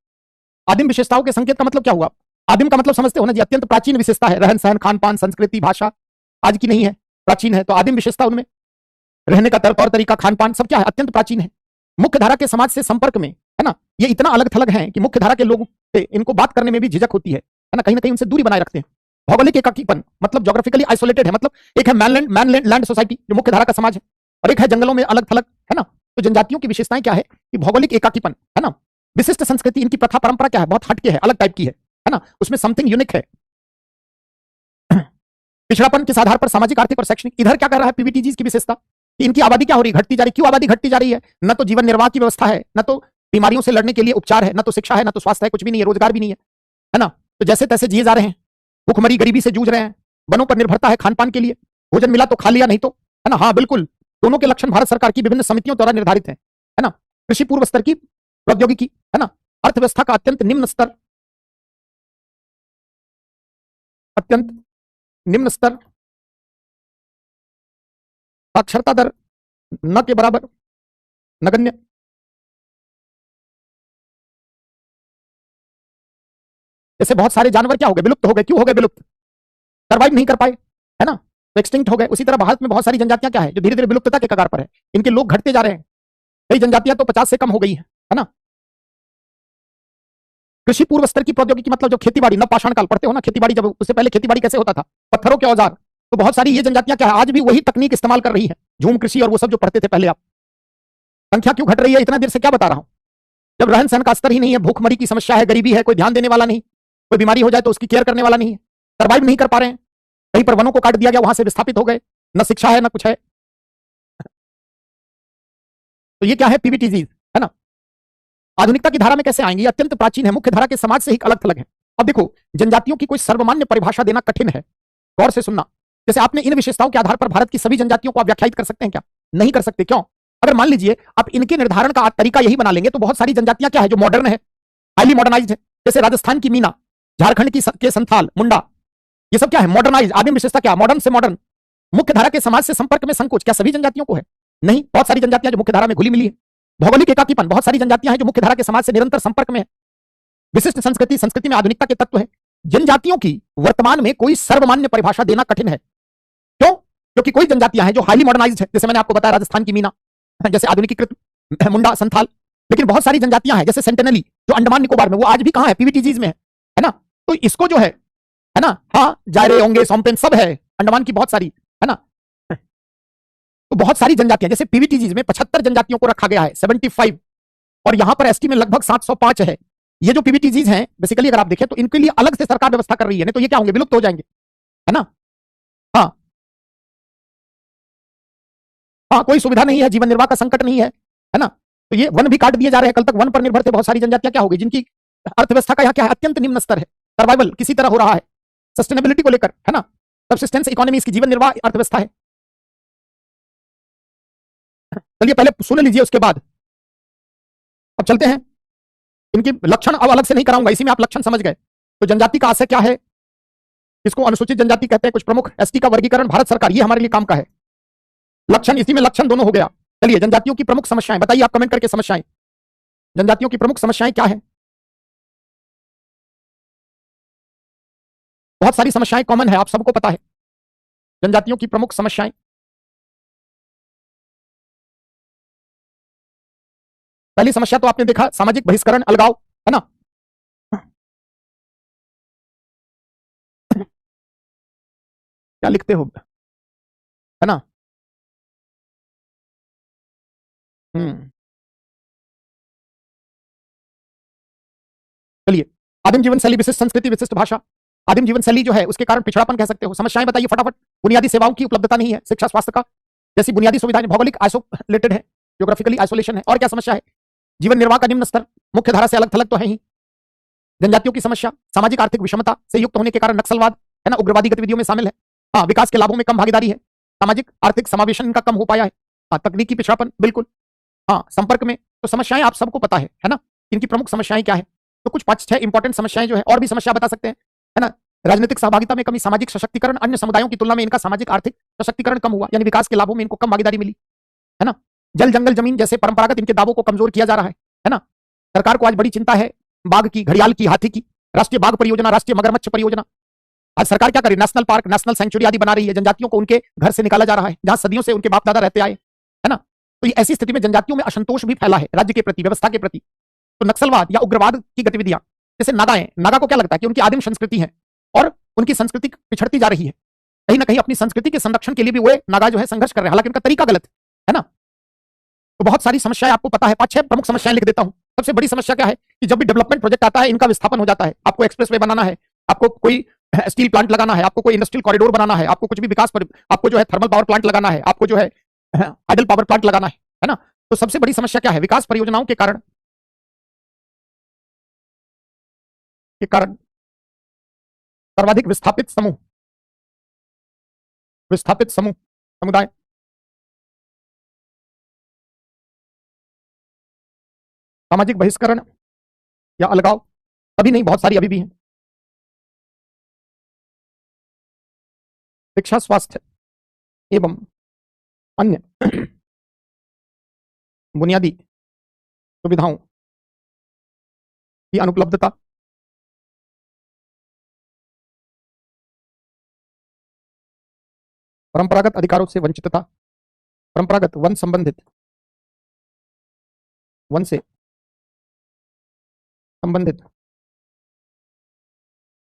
आदिम विशेषताओं के संकेत का मतलब क्या हुआ, आदिम का मतलब समझते हो ना जी, अत्यंत प्राचीन विशेषता है, रहन सहन, खान पान, संस्कृति, भाषा आज की नहीं है, प्राचीन है। तो आदिम विशेषता उनमें रहने का तौर तरीका, खान पान, सब क्या है, अत्यंत प्राचीन है। मुख्य धारा के समाज से संपर्क में है ना, ये इतना अलग थलग है कि मुख्य धारा के लोगों से इनको बात करने में भी झिझक होती है ना, कहीं ना कहीं उनसे दूरी बनाए रखते हैं। भौगोलिक एकाकीपन मतलब ज्योग्राफिकली आइसोलेटेड है, मतलब एक है मैनलैंड लैंड सोसाइटी जो मुख्य धारा का समाज है, और एक है जंगलों में अलग थलग, है ना। तो जनजातियों की विशेषताएं क्या है कि भौगोलिक एकाकीपन, है ना, विशिष्ट संस्कृति, इनकी प्रथा परंपरा क्या है, बहुत हटके है, अलग टाइप की है ना, उसमें समथिंग यूनिक है। पिछड़ापन किस आधार पर, सामाजिक, आर्थिक और शैक्षणिक। इधर क्या कर रहा है पीवीटीजी की विशेषता कि इनकी आबादी क्या हो रही है, घटती जा रही। क्यों आबादी घटती जा रही है? न तो जीवन निर्वाह की व्यवस्था है, न तो बीमारियों से लड़ने के लिए उपचार है, न तो शिक्षा है, न तो स्वास्थ्य है, कुछ भी नहीं है, रोजगार भी नहीं है ना। तो जैसे तैसे जिए जा रहे हैं, भूखमरी गरीबी से जूझ रहे हैं, वनों पर निर्भरता है खान पान के लिए, भोजन मिला तो खा लिया नहीं तो, है ना। हाँ बिल्कुल, दोनों के लक्षण भारत सरकार की विभिन्न समितियों द्वारा निर्धारित है ना। कृषि पूर्व स्तर की प्रौद्योगिकी, है ना, अर्थव्यवस्था का अत्यंत निम्न स्तर, साक्षरता दर न के बराबर, नगण्य। जैसे बहुत सारे जानवर क्या हो गए, विलुप्त हो गए। क्यों हो गए विलुप्त? सर्वाइव नहीं कर पाए, है ना, तो एक्सटिंक्ट हो गए। उसी तरह भारत में बहुत सारी जनजातियां क्या है जो धीरे धीरे विलुप्तता के कगार पर है, इनके लोग घटते जा रहे हैं। कई जनजातियां तो 50 से कम हो गई है ना। कृषि पूर्व स्तर की प्रौद्योगिकी मतलब जो खेतीबाड़ी, नवपाषाण काल पढ़ते हो ना, खेतीबाड़ी, जब उससे पहले खेतीबाड़ी कैसे होता था, पत्थरों के औजार। तो बहुत सारी ये जनजातियां क्या है आज भी वही तकनीक इस्तेमाल कर रही है, झूम कृषि और वो सब जो पढ़ते थे पहले आप। संख्या क्यों घट रही है इतना देर से क्या बता रहा हूं, जब रहन सहन का स्तर ही नहीं है, भूखमरी की समस्या है, गरीबी है, कोई ध्यान देने वाला नहीं, कोई बीमारी हो जाए तो उसकी केयर करने वाला नहीं है, सर्वाइव नहीं कर पा रहे हैं। कहीं पर वनों को काट दिया गया, वहां से विस्थापित हो गए, न शिक्षा है न कुछ है। तो ये क्या है पीवीटीजी, है ना। आधुनिकता की धारा में कैसे आएंगे, अत्यंत प्राचीन है, मुख्य धारा के समाज से ही अलग थलग है। अब देखो, जनजातियों की कोई सर्वमान्य परिभाषा देना कठिन है, गौर से सुनना। जैसे आपने इन विशेषताओं के आधार पर भारत की सभी जनजातियों को आप व्याख्यायित कर सकते हैं क्या? नहीं कर सकते। क्यों? अगर मान लीजिए आप इनके निर्धारण का तरीका यही बना लेंगे तो बहुत सारी जनजातियां क्या है जो मॉडर्न है, हाईली मॉडर्नाइज्ड है। जैसे राजस्थान की मीना, झारखंड की के संथाल, मुंडा, ये सब क्या है, मॉडर्नाइज। आदिम विशेषता क्या, मॉडर्न से मॉडर्न। मुख्य धारा के समाज से संपर्क में संकोच, क्या सभी जनजातियों को है? नहीं, बहुत सारी जनजातियां जो मुख्य धारा में घुली मिली है। भौगोलिक एकाकीपन, बहुत सारी जनजातियां हैं जो मुख्य धारा के समाज से निरंतर संपर्क में है। विशिष्ट संस्कृति, संस्कृति में आधुनिकता के तत्व है। जनजातियों की वर्तमान में कोई सर्वमान्य परिभाषा देना कठिन है। क्यों? क्योंकि कोई जनजातियां हैं जो हाईली मॉडर्नाइज्ड है, जैसे मैंने आपको बताया राजस्थान की मीना, जैसे आधुनिकीकृत मुंडा, संथाल। लेकिन बहुत सारी जनजातियां हैं जैसे सेंटेनली जो अंडमान निकोबार में, वो आज भी कहां है, पीवीटीजीज में है ना। तो इसको जो है ना, हाँ जायरे होंगे, सोमपेन सब है अंडमान की बहुत सारी, है ना। तो बहुत सारी जनजातियां, जैसे पीवीटीजीज में 75 जनजातियों को रखा गया है, 75, और यहां पर एसटी में लगभग 705 है। ये जो पीवीटीजीज हैं बेसिकली अगर आप देखें तो इनके लिए अलग से सरकार व्यवस्था कर रही है, नहीं तो ये क्या होंगे, विलुप्त हो जाएंगे, है ना। हाँ हाँ, कोई सुविधा नहीं है, जीवन निर्वाह का संकट नहीं है ना। तो ये वन भी काट दिए जा रहे हैं, कल तक वन पर निर्भर थे बहुत सारी जनजातियां, क्या होगी, जिनकी अर्थव्यवस्था का यहाँ क्या है, अत्यंत निम्न स्तर है, सर्वाइवल किसी तरह हो रहा है, सस्टेनेबिलिटी को लेकर, है ना, सबसिस्टेंस इकोनॉमी इसकी जीवन निर्वाह अर्थव्यवस्था है। चलिए पहले सुन लीजिए, उसके बाद अब चलते हैं। इनकी लक्षण अब अलग से नहीं कराऊंगा, इसी में आप लक्षण समझ गए। तो जनजाति का आशय क्या है, इसको अनुसूचित जनजाति कहते हैं। कुछ प्रमुख एसटी का वर्गीकरण भारत सरकार, ये हमारे लिए काम का है। लक्षण, इसी में लक्षण दोनों हो गया। चलिए जनजातियों की प्रमुख समस्याएं बताइए आप कमेंट करके, समस्याएं, जनजातियों की प्रमुख समस्याएं क्या है। बहुत सारी समस्याएं कॉमन है, आप सबको पता है जनजातियों की प्रमुख समस्याएं। पहली समस्या तो आपने देखा, सामाजिक बहिष्करण, अलगाव, है ना। क्या लिखते हो, है ना। चलिए, आदिम जीवन शैली, विशिष्ट संस्कृति, विशिष्ट भाषा। आदिम जीवन शैली जो है उसके कारण पिछड़ापन कह सकते हो। समस्याएं बताइए फटाफट। बुनियादी सेवाओं की उपलब्धता नहीं है, शिक्षा स्वास्थ्य का जैसी बुनियादी सुविधाएं, भौगोलिक आइसोलेटेड है, ज्योग्राफिकली आइसोलेशन है। और क्या समस्या है, जीवन निर्वाह का निम्न स्तर, मुख्य धारा से अलग थलग तो है ही। जनजातियों की समस्या, सामाजिक आर्थिक विषमता से युक्त होने के कारण नक्सलवाद, है ना, उग्रवादी गतिविधियों में शामिल है। हाँ, विकास के लाभों में कम भागीदारी है, सामाजिक आर्थिक समावेशन इनका कम हो पाया है। हाँ, तकनीकी पिछड़ापन, बिल्कुल। हाँ, संपर्क में। तो समस्याएं आप सबको पता है ना, इनकी प्रमुख समस्याएं क्या है। तो कुछ 5-6 इंपॉर्टेंट समस्याएं जो है, और भी समस्या बता सकते हैं, है ना। राजनीतिक सहभागिता में कमी, सामाजिक सशक्तिकरण, अन्य समुदायों की तुलना में इनका सामाजिक आर्थिक सशक्तिकरण कम हुआ, यानी विकास के लाभों में इनको कम भागीदारी मिली, है ना। जल जंगल जमीन जैसे परंपरागत इनके दावों को कमजोर किया जा रहा है ना। सरकार को आज बड़ी चिंता है बाघ की, घड़ियाल की, हाथी की। राष्ट्रीय बाघ परियोजना, राष्ट्रीय मगरमच्छ परियोजना, आज सरकार क्या करे, नेशनल पार्क, नेशनल सेंचुरी आदि बना रही है। जनजातियों को उनके घर से निकाला जा रहा है जहां सदियों से उनके बाप दादा रहते आए, है ना। तो ऐसी स्थिति में जनजातियों में असंतोष भी फैला है राज्य के प्रति, व्यवस्था के प्रति। तो नक्सलवाद या उग्रवाद की गतिविधियां, जैसे नागा को क्या लगता है कि उनकी आदिम संस्कृति है और उनकी संस्कृति पिछड़ती जा रही है, कहीं ना कहीं अपनी संस्कृति के संरक्षण के लिए भी वो नागा जो है संघर्ष कर रहे हैं, हालांकि उनका तरीका गलत है ना। तो बहुत सारी समस्याएं आपको पता है, 5-6 प्रमुख समस्याएं लिख देता हूं। सबसे बड़ी समस्या क्या है कि जब भी डेवलपमेंट प्रोजेक्ट आता है इनका विस्थापन हो जाता है। आपको एक्सप्रेसवे बनाना है, आपको कोई स्टील प्लांट लगाना है, आपको कोई इंडस्ट्रियल कॉरिडोर बनाना है, आपको कुछ भी विकास पर, आपको जो है थर्मल पावर प्लांट लगाना है, आपको जो है हाइडल पावर प्लांट लगाना है ना। तो सबसे बड़ी समस्या क्या है, विकास परियोजनाओं के कारण सर्वाधिक विस्थापित समुदाय, सामाजिक बहिष्करण या अलगाव, अभी नहीं, बहुत सारी अभी भी हैं, शिक्षा, स्वास्थ्य एवं अन्य बुनियादी सुविधाओं की अनुपलब्धता, परंपरागत अधिकारों से वंचितता, परंपरागत वन से संबंधित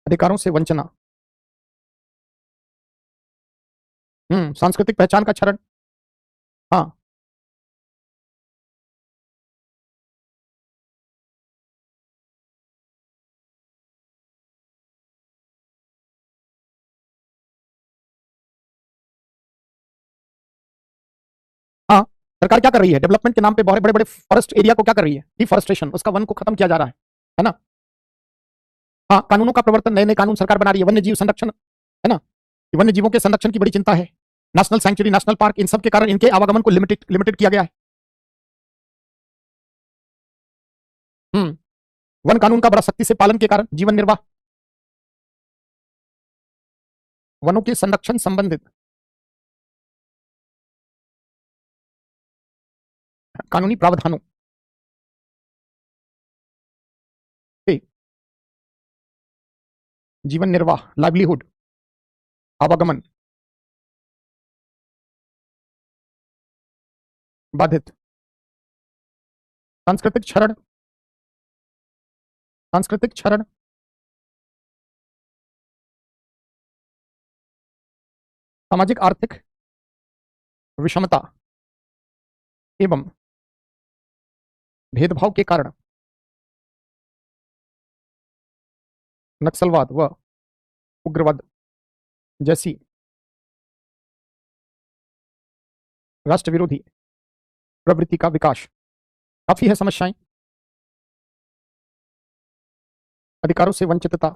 अधिकारों से वंचना, सांस्कृतिक पहचान का क्षरण, हाँ, हाँ, सरकार क्या कर रही है, डेवलपमेंट के नाम पे बहुत बड़े बड़े फॉरेस्ट एरिया को क्या कर रही है, डिफॉरेस्टेशन, उसका वन को खत्म किया जा रहा है ना। हाँ, कानूनों का प्रवर्तन, नए नए कानून सरकार बना रही है, वन्य जीव संरक्षण, है ना, वन्य जीवों के संरक्षण की बड़ी चिंता है, नेशनल सैंक्चुरी, नेशनल पार्क, इन सब के कारण इनके आवागमन को लिमिटेड किया गया है। वन कानून का बड़ा सख्ती से पालन के कारण जीवन निर्वाह, वनों के संरक्षण संबंधित कानूनी प्रावधानों से जीवन निर्वाह, लाइवलीहुड, आवागमन बाधित, सांस्कृतिक क्षरण, सामाजिक आर्थिक विषमता एवं भेदभाव के कारण नक्सलवाद व उग्रवाद जैसी राष्ट्र विरोधी प्रवृत्ति का विकास। काफी है समस्याएं, अधिकारों से वंचितता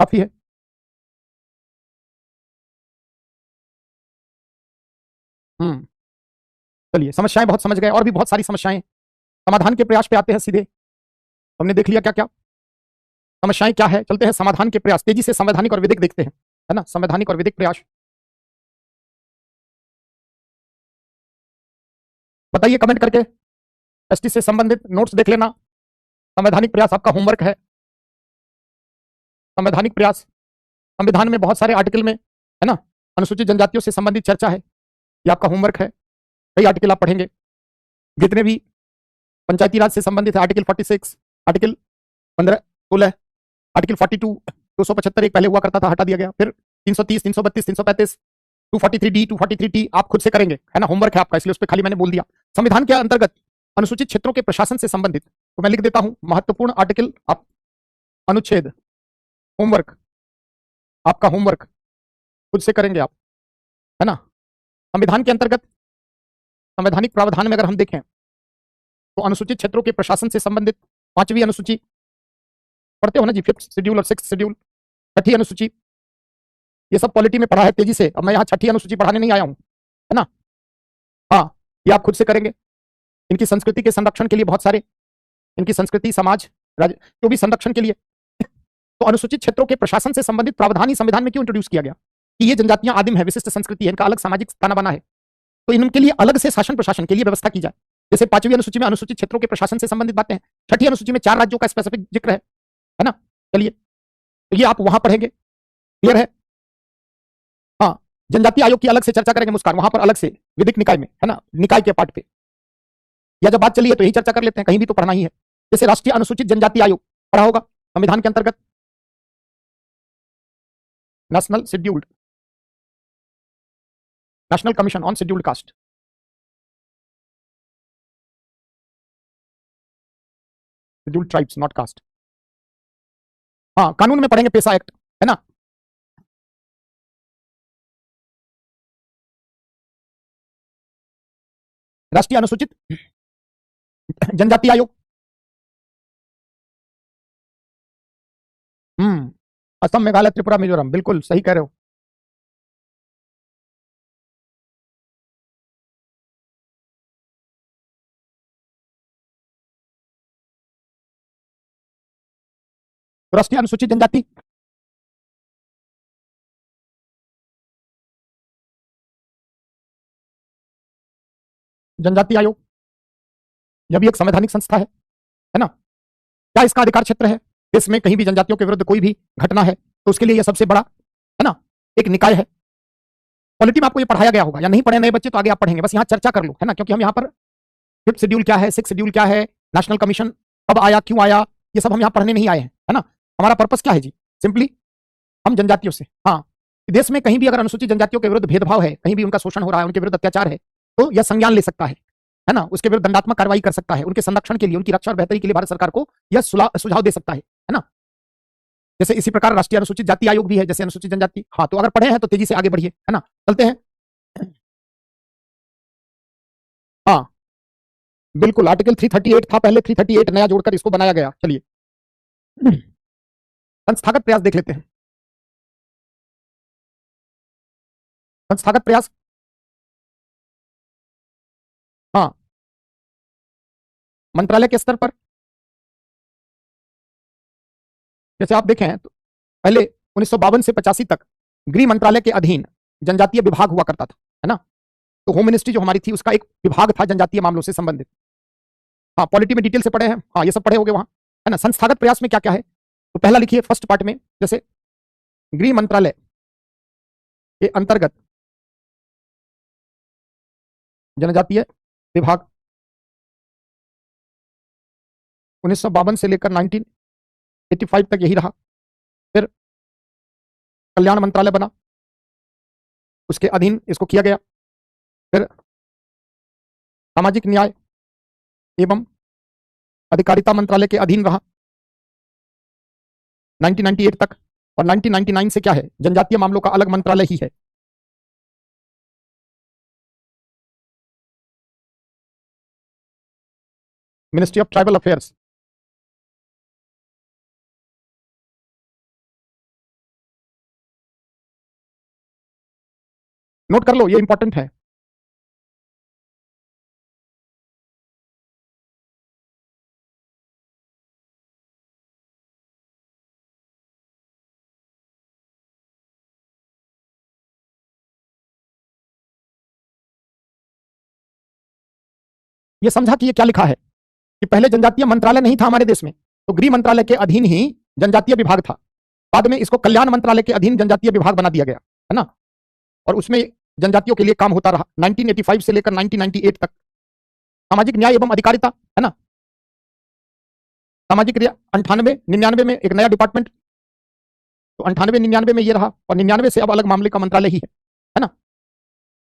काफी है, चलिए समस्याएं बहुत समझ गए, और भी बहुत सारी समस्याएं, समाधान के प्रयास पे आते हैं सीधे। हमने देख लिया क्या क्या समस्याएं क्या है, चलते हैं समाधान के प्रयास, तेजी से संवैधानिक और विधिक देखते हैं, है ना, संवैधानिक और विधिक प्रयास। बताइए कमेंट करके, एसटी से संबंधित नोट्स देख लेना, संवैधानिक प्रयास आपका होमवर्क है। संवैधानिक प्रयास, संविधान में बहुत सारे आर्टिकल में, है ना, अनुसूचित जनजातियों से संबंधित चर्चा है, ये आपका होमवर्क है, कई आर्टिकल आप पढ़ेंगे, जितने भी पंचायती राज से संबंधित है, आर्टिकल 46, आर्टिकल 15, 16, आर्टिकल 42, 275 एक पहले हुआ करता था, हटा दिया गया, फिर 330, 332, 335, 243D, 243T आप खुद से करेंगे, है ना, होमवर्क है आपका, इसलिए उस पर खाली मैंने बोल दिया। संविधान के अंतर्गत अनुसूचित क्षेत्रों के प्रशासन से संबंधित, तो मैं लिख देता हूं महत्वपूर्ण आर्टिकल, आप अनुच्छेद, होमवर्क, आपका होमवर्क खुद से करेंगे आप, है ना। संविधान के अंतर्गत संवैधानिक प्रावधान में अगर हम देखें तो अनुसूचित क्षेत्रों के प्रशासन से संबंधित 5वीं अनुसूची पढ़ते हो ना जी, 5th शेड्यूल और 6th शेड्यूल, 6ठी अनुसूची, ये सब पॉलिटी में पढ़ा है तेजी से, अब मैं यहाँ 6ठी अनुसूची पढ़ाने नहीं आया हूं, है ना। हाँ, ये आप खुद से करेंगे, इनकी संस्कृति के संरक्षण के लिए बहुत सारे, इनकी संस्कृति, समाज, जो भी संरक्षण के लिए, तो अनुसूचित क्षेत्रों के प्रशासन से संबंधित प्रावधान ही संविधान में क्यों इंट्रोड्यूस किया गया कि ये जनजातियां आदिम है, विशिष्ट संस्कृति है, इनका अलग सामाजिक ताना बाना है, तो इनके लिए अलग से शासन प्रशासन के लिए व्यवस्था की जाए। जैसे 5वीं अनुसूची में अनुसूचित क्षेत्रों के प्रशासन से संबंधित बातें हैं, 6ठी अनुसूची में 4 राज्यों का स्पेसिफिक जिक्र है ना। चलिए, तो ये आप वहां पढ़ेंगे, क्लियर है। हाँ, जनजातीय आयोग की अलग से चर्चा करेंगे मुस्कान, वहां पर अलग से विधिक निकाय में, है ना, निकाय के पार्ट पे। या जब बात चली है तो यही चर्चा कर लेते हैं, कहीं भी तो पढ़ना ही है। जैसे राष्ट्रीय अनुसूचित जनजाति आयोग पढ़ा होगा, संविधान के अंतर्गत national scheduled, national commission on scheduled caste. Scheduled tribes not caste. हाँ, कानून में पढ़ेंगे पेशा एक्ट, है ना। राष्ट्रीय अनुसूचित जनजाति आयोग, असम, मेघालय, त्रिपुरा, मिजोरम, बिल्कुल सही कह रहे हो। तो राष्ट्रीय अनुसूचित जनजाति जनजाति आयोग, यह भी एक संवैधानिक संस्था है ना। क्या इसका अधिकार क्षेत्र है? देश में कहीं भी जनजातियों के विरुद्ध कोई भी घटना है तो उसके लिए यह सबसे बड़ा, है ना, एक निकाय है। पॉलिटी में आपको ये पढ़ाया गया होगा, या नहीं पढ़े नए बच्चे तो आगे आप पढ़ेंगे, बस यहाँ चर्चा कर लो, है ना, क्योंकि हम यहाँ पर फिफ्थ शेड्यूल क्या है, सिक्स शेड्यूल क्या है, नेशनल कमीशन कब आया, क्यों आया, ये सब हम यहाँ पढ़ने नहीं आए हैं, है ना। हमारा पर्पस क्या है जी? सिंपली हम जनजातियों से, हाँ, देश में कहीं भी अगर अनुसूचित जनजातियों के विरुद्ध भेदभाव है, कहीं भी उनका शोषण हो रहा है, उनके विरुद्ध अत्याचार है, तो यह संज्ञान ले सकता है ना, उसके विरुद्ध दंडात्मक कार्रवाई कर सकता है, उनके संरक्षण के लिए, उनकी रक्षा और बेहतरी के लिए भारत सरकार को यह सुझाव दे सकता है ना। जैसे इसी प्रकार राष्ट्रीय अनुसूचित जाति आयोग भी है, जैसे अनुसूचित जनजाति। हाँ, तो अगर पढ़े हैं तो तेजी से आगे बढ़िए, है ना, चलते हैं। हाँ बिल्कुल, आर्टिकल 338 था पहले, 338 नया जोड़कर इसको बनाया गया। चलिए संस्थागत प्रयास देख लेते हैं। संस्थागत प्रयास, हाँ, मंत्रालय के स्तर पर जैसे आप देखें तो पहले 1952 से 85 तक गृह मंत्रालय के अधीन जनजातीय विभाग हुआ करता था, है ना। तो होम मिनिस्ट्री जो हमारी थी उसका एक विभाग था जनजातीय मामलों से संबंधित। हाँ, पॉलिटी में डिटेल से पढ़े हैं, हाँ, ये सब पढ़े होंगे वहां, है ना। संस्थागत प्रयास में क्या क्या है, तो पहला लिखिए फर्स्ट पार्ट में, जैसे गृह मंत्रालय के अंतर्गत जनजातीय विभाग 1952 से लेकर 1985 तक यही रहा। फिर कल्याण मंत्रालय बना, उसके अधीन इसको किया गया। फिर सामाजिक न्याय एवं अधिकारिता मंत्रालय के अधीन रहा 1998 तक, और 1999 से क्या है, जनजातीय मामलों का अलग मंत्रालय ही है। Ministry of tribal affairs, note कर लो, ये इंपॉर्टेंट है। ये समझा कि ये क्या लिखा है, कि पहले जनजातीय मंत्रालय नहीं था हमारे देश में, तो गृह मंत्रालय के अधीन ही जनजातीय विभाग था। बाद में इसको कल्याण मंत्रालय के अधीन जनजातीय विभाग बना दिया गया, है ना, और उसमें जनजातियों के लिए काम होता रहा 1985 से लेकर 1998 तक। सामाजिक न्याय एवं अधिकारिता, है ना, सामाजिक 98-99 में एक नया डिपार्टमेंट, तो 98-99 में ये रहा, और 99 से अब अलग मामले का मंत्रालय ही है ना।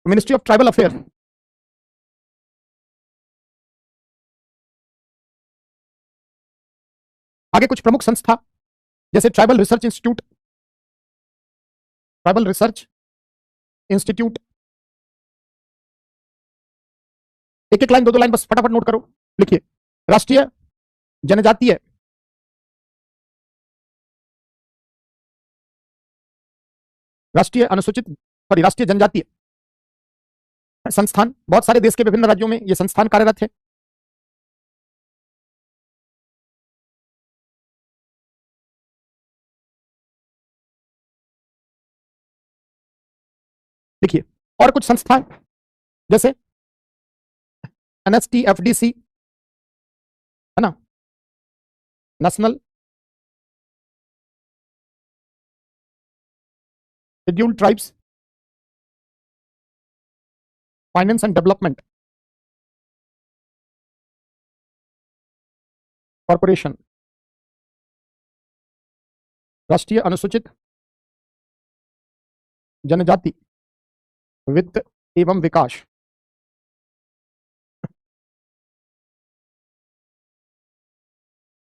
मिनिस्ट्री ऑफ ट्राइबल अफेयर, आगे कुछ प्रमुख संस्था, जैसे tribal research institute, tribal research institute, एक एक लाइन, दो दो लाइन बस फटाफट नोट करो, लिखिए। राष्ट्रीय जनजातीय राष्ट्रीय अनुसूचित सॉरी राष्ट्रीय जनजातीय संस्थान, बहुत सारे देश के विभिन्न राज्यों में ये संस्थान कार्यरत है। देखिए और कुछ संस्थाएं, जैसे NSTFDC, है ना, national scheduled tribes finance and development, corporation, राष्ट्रीय अनुसूचित जनजाति वित्त एवं विकास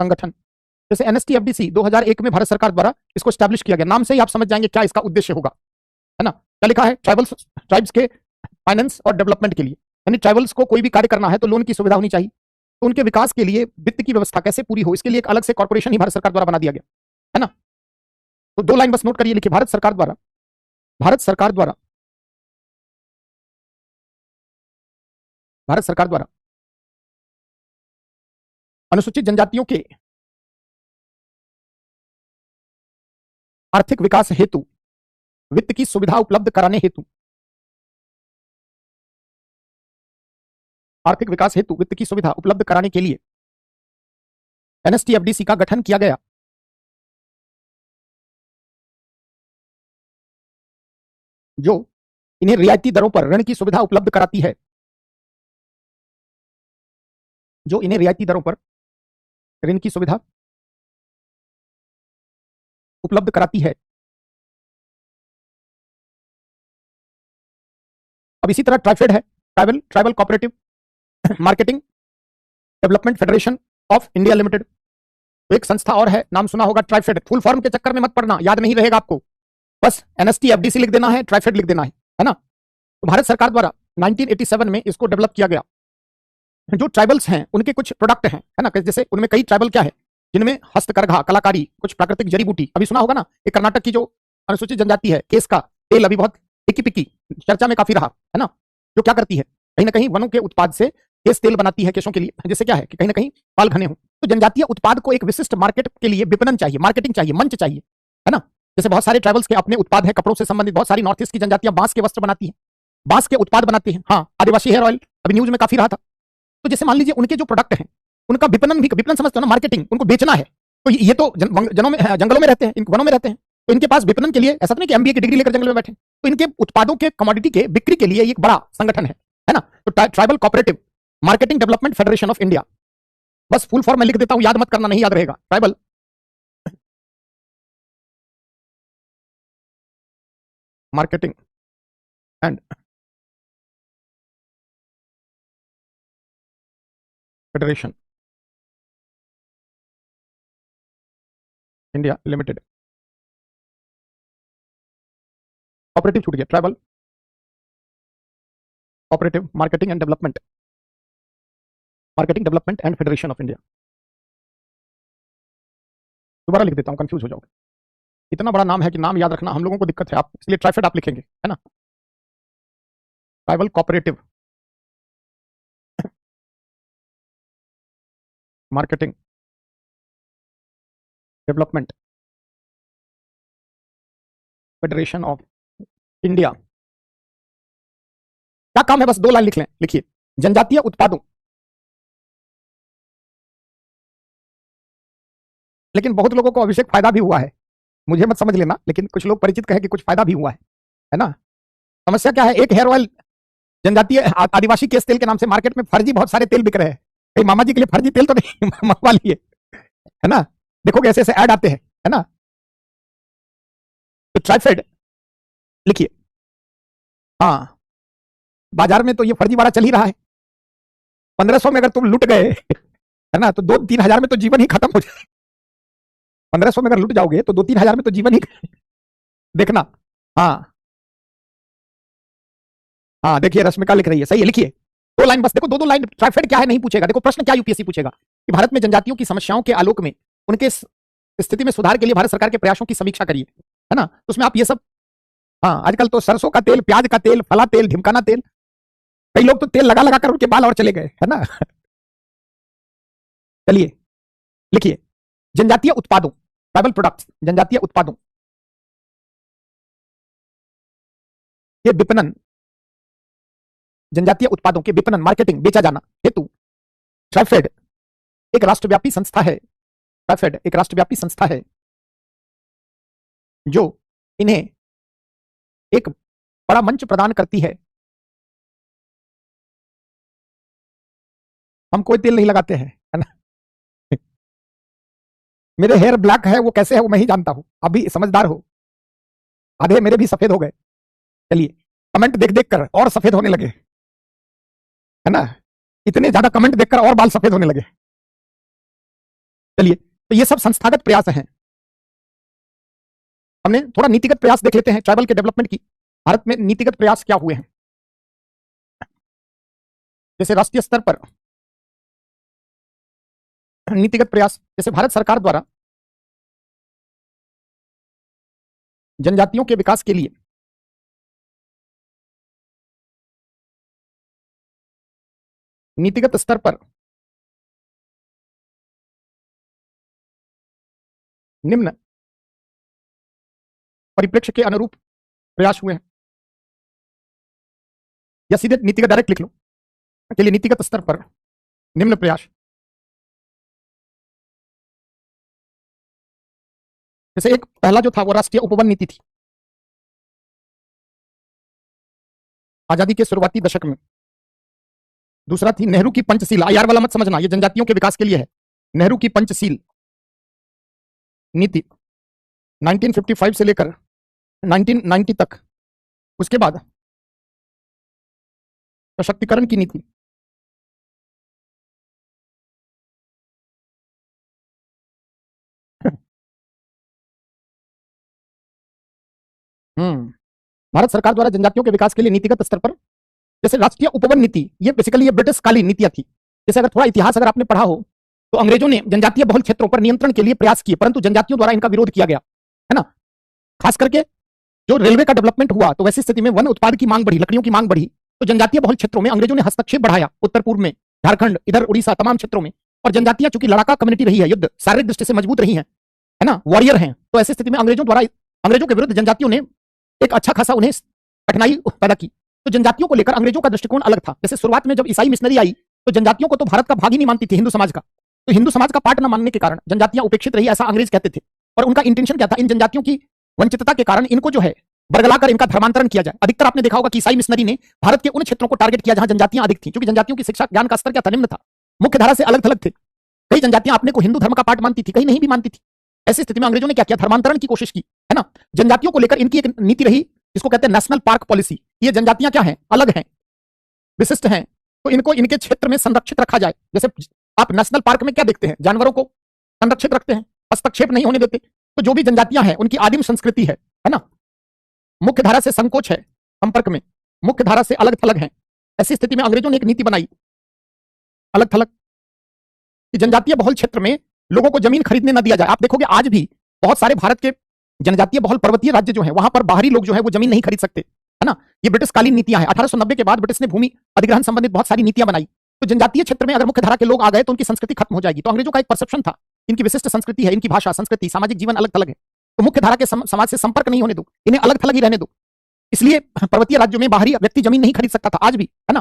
संगठन। जैसे एनएसटीएफडीसी 2001 में भारत सरकार द्वारा इसको स्टैब्लिश किया गया। नाम से ही आप समझ जाएंगे क्या इसका उद्देश्य होगा, है ना। क्या लिखा है? ट्राइब्स के फाइनेंस और डेवलपमेंट के लिए, यानी ट्राइबल्स को कोई भी कार्य करना है तो लोन की सुविधा होनी चाहिए, तो उनके विकास के लिए वित्त की व्यवस्था कैसे पूरी हो, इसके लिए एक अलग से कॉर्पोरेशन ही भारत सरकार द्वारा बना दिया गया, है ना। तो 2 लाइन बस नोट करिए, लिखिए भारत सरकार द्वारा भारत सरकार द्वारा अनुसूचित जनजातियों के आर्थिक विकास हेतु वित्त की सुविधा उपलब्ध कराने हेतु आर्थिक विकास हेतु वित्त की सुविधा उपलब्ध कराने के लिए एनएसटीएफडीसी का गठन किया गया, जो इन्हें रियायती दरों पर ऋण की सुविधा उपलब्ध कराती है, जो इन्हें रियायती दरों पर ऋण की सुविधा उपलब्ध कराती है। अब इसी तरह ट्राइफेड है, tribal cooperative marketing development federation of India limited. तो एक संस्था और है, नाम सुना होगा ट्राइफेड। फुल फॉर्म के चक्कर में मत पढ़ना, याद नहीं रहेगा आपको, बस एनएसटीएफडीसी लिख देना है, ट्राइफेड लिख देना है ना। तो भारत सरकार द्वारा 1987 में इसको डेवलप किया गया। जो ट्राइबल्स हैं उनके कुछ प्रोडक्ट हैं, है ना, जैसे उनमें कई ट्राइबल क्या है जिनमें हस्तकरघा, कलाकारी, कुछ प्राकृतिक जड़ी बूटी, अभी सुना होगा ना, ये कर्नाटक की जो अनुसूचित जनजाति है, केस का तेल अभी बहुत पिकी पिकी चर्चा में काफी रहा, है ना। जो क्या करती है, कहीं ना कहीं वनों के उत्पाद से केस तेल बनाती है केशों के लिए, जिससे क्या है कि कहीं ना कहीं बाल घने हो। तो जनजातीय उत्पाद को एक विशिष्ट मार्केट के लिए विपणन चाहिए, मार्केटिंग चाहिए, मंच चाहिए, है ना। जैसे बहुत सारे ट्राइबल्स के अपने उत्पाद है कपड़ों से संबंधित, बहुत सारी नॉर्थ ईस्ट की जनजातियां बांस के वस्त्र बनाती हैं, बांस के उत्पाद बनाती हैं। हाँ, आदिवासी हेयर ऑयल अभी न्यूज में काफी रहा था। तो जैसे मान लीजिए उनके जो प्रोडक्ट हैं उनका विपणन भी, विपणन समझते हो ना, मार्केटिंग, उनको बेचना है। तो ये तो जंगलों में रहते हैं, वनों में रहते हैं, तो इनके पास विपणन के लिए ऐसा नहीं कि एमबीए की डिग्री लेकर जंगल में बैठे, तो इनके उत्पादों के कमोडिटी के बिक्री के लिए एक बड़ा संगठन है ना। तो tribal cooperative marketing development federation of India, बस फुल फॉर्म में लिख देता हूं, याद मत करना, नहीं याद रहेगा। Tribal marketing and federation India limited. Operative छूट गया, tribal operative marketing and development and federation of India. दोबारा लिख देता हूं, कंफ्यूज हो जाओगे, इतना बड़ा नाम है कि नाम याद रखना हम लोगों को दिक्कत है, आप इसलिए ट्राइफेड आप लिखेंगे, है ना। Tribal cooperative marketing development federation of India. क्या काम है, बस 2 लाइन लिख लें, लिखिए जनजातीय उत्पादों, लेकिन बहुत लोगों को अभिषेक फायदा भी हुआ है, मुझे मत समझ लेना, लेकिन कुछ लोग परिचित कहे कि कुछ फायदा भी हुआ है ना। समस्या क्या है, एक हेयर ऑयल जनजातीय आदिवासी केस तेल के नाम से मार्केट में फर्जी बहुत सारे तेल बिक रहे हैं। भाई मामा जी के लिए फर्जी तेल तो नहीं मंगवा लिए, है ना। देखोगे ऐसे ऐसे ऐड आते हैं, है ना। तो ट्राइफेड लिखिए, हाँ, बाजार में तो ये फर्जी वाला चल ही रहा है। 1500 में अगर तुम लुट गए, है ना, तो 2-3 हजार में तो जीवन ही खत्म हो जाए। 1500 में अगर लुट जाओगे तो 2-3 हजार में तो जीवन ही देखना। हाँ हाँ, देखिए रश्मिका लिख रही है, सही है, लिखिए 2 लाइन बस, देखो 2-2 लाइन। ट्राइफेड क्या है नहीं पूछेगा, देखो प्रश्न क्या यूपीएससी पूछेगा कि भारत में जनजातियों की समस्याओं के आलोक में उनके स्थिति में सुधार के लिए भारत सरकार के प्रयासों की समीक्षा करिए, है ना। तो उसमें आप ये सब, हाँ, आजकल तो सरसों का तेल, प्याज का तेल, फला तेल, ढिमकाना तेल, कई लोग तो तेल लगा लगा कर उनके बाल और चले गए, है ना। चलिए लिखिए जनजातीय उत्पादों, ट्राइबल प्रोडक्ट्स, जनजातीय उत्पादों के विपणन, जनजातीय उत्पादों के विपणन, मार्केटिंग, बेचा जाना हेतु ट्राइफेड एक राष्ट्रव्यापी संस्था है। ट्राइफेड एक राष्ट्रव्यापी संस्था है जो इन्हें एक बड़ा मंच प्रदान करती है। हम कोई तेल नहीं लगाते हैं, है ना। मेरे हेयर ब्लैक है, वो कैसे है वो मैं ही जानता हूं, आप भी समझदार हो, आधे मेरे भी सफेद हो गए। चलिए, कमेंट देख देख कर और सफेद होने लगे, है ना, इतने ज्यादा कमेंट देखकर और बाल सफेद होने लगे। चलिए, तो ये सब संस्थागत प्रयास हैं। हमने थोड़ा नीतिगत प्रयास देख लेते हैं ट्राइबल के डेवलपमेंट की। भारत में नीतिगत प्रयास क्या हुए हैं? जैसे राष्ट्रीय स्तर पर नीतिगत प्रयास, जैसे भारत सरकार द्वारा जनजातियों के विकास के लिए नीतिगत स्तर पर निम्न परिप्रेक्ष्य के अनुरूप प्रयास हुए हैं, या सीधे नीतिगत डायरेक्ट लिख लो। चलिए, नीतिगत स्तर पर निम्न प्रयास, जैसे एक पहला जो था वो राष्ट्रीय उपवन नीति थी, आजादी के शुरुआती दशक में। दूसरा थी नेहरू की पंचशील, आईआर वाला मत समझना, ये जनजातियों के विकास के लिए है। नेहरू की पंचशील नीति 1955 से लेकर 1990 तक। उसके बाद सशक्तिकरण की नीति, भारत सरकार द्वारा जनजातियों के विकास के लिए नीतिगत स्तर पर, जैसे राष्ट्रीय उपवन नीति, ये बेसिकली ये ब्रिटिश कालीन नीतियां थी। जैसे अगर थोड़ा इतिहास अगर आपने पढ़ा हो तो अंग्रेजों ने जनजातीय बहुल क्षेत्रों पर नियंत्रण के लिए प्रयास किए, परंतु जनजातियों द्वारा इनका विरोध किया गया, है ना। खास करके जो रेलवे का डेवलपमेंट हुआ तो वैसी स्थिति में वन उत्पाद की मांग बढ़ी, लकड़ियों की मांग बढ़ी, तो जनजातीय बहुल क्षेत्रों में अंग्रेजों ने हस्तक्षेप बढ़ाया, उत्तर पूर्व में, झारखंड, इधर उड़ीसा, तमाम क्षेत्रों में। और जनजातियां चूंकि लड़ाका कम्युनिटी रही है, युद्ध शारीरिक दृष्टि से मजबूत रही है ना, वॉरियर हैं, तो ऐसी स्थिति में अंग्रेजों के विरुद्ध जनजातियों ने एक अच्छा खासा उन्हें कठिनाई पैदा की। तो जनजातियों को लेकर अंग्रेजों का दृष्टिकोण अलग था। जैसे शुरुआत में जब ईसाई मिशनरी आई तो जनजातियों को तो भारत का भाग ही नहीं मानती थी हिंदू समाज का, तो हिंदू समाज का पार्ट न मानने के कारण जनजातियां उपेक्षित रही, ऐसा अंग्रेज कहते थे। और उनका इंटेंशन क्या था, इन जनजातियों की वंचितता के कारण इनको जो है बरगलाकर इनका धर्मांतरण किया जाए। अधिकतर आपने देखा होगा कि ईसाई मिशनरी ने भारत के उन क्षेत्रों को टारगेट किया जहां जनजातियां अधिक थी, क्योंकि जनजातियों की शिक्षा ज्ञान का स्तर क्या था, निम्न था, मुख्य धारा से अलग थलग थे। कई जनजातियां अपने को हिंदू धर्म का पार्ट मानती थी, कहीं नहीं भी मानती थी। ऐसी स्थिति में अंग्रेजों ने क्या किया, धर्मांतरण की कोशिश की, है ना। जनजातियों को लेकर इनकी एक नीति रही जिसको कहते हैं नेशनल पार्क पॉलिसी। ये जनजातियां क्या हैं, अलग हैं, विशिष्ट हैं, तो इनको इनके क्षेत्र में संरक्षित रखा जाए। जैसे आप नेशनल पार्क में क्या देखते हैं, जानवरों को संरक्षित रखते हैं, हस्तक्षेप नहीं होने देते। तो जो भी जनजातियां हैं उनकी आदिम संस्कृति है ना, मुख्य धारा से संकोच है, संपर्क में, मुख्य धारा से अलग थलग है। ऐसी स्थिति में अंग्रेजों ने एक नीति बनाई अलग थलग, कि जनजातीय बहुल क्षेत्र में लोगों को जमीन खरीदने न दिया जाए। आप देखोगे आज भी बहुत सारे भारत के जनजातीय बहुल पर्वतीय राज्य जो है वहां पर बाहरी लोग जो है वो जमीन नहीं खरीद सकते, है ना। ये ब्रिटिश कालीन नीतियां हैं। 1890 के बाद ब्रिटिश ने भूमि अधिग्रहण संबंधित बहुत सारी नीतियां बनाई। तो जनजातीय क्षेत्र में अगर मुख्य धारा के लोग आ गए तो उनकी संस्कृति खत्म हो जाएगी। तो अंग्रेजों का एक परसेप्शन था, इनकी विशिष्ट संस्कृति है, इनकी भाषा, संस्कृति, सामाजिक जीवन अलग थलग है, तो मुख्य धारा के समाज से संपर्क नहीं होने दो, इन्हें अलग थलग ही रहने दो। इसलिए पर्वतीय राज्यों में बाहरी व्यक्ति जमीन नहीं खरीद सकता था, आज भी, है ना।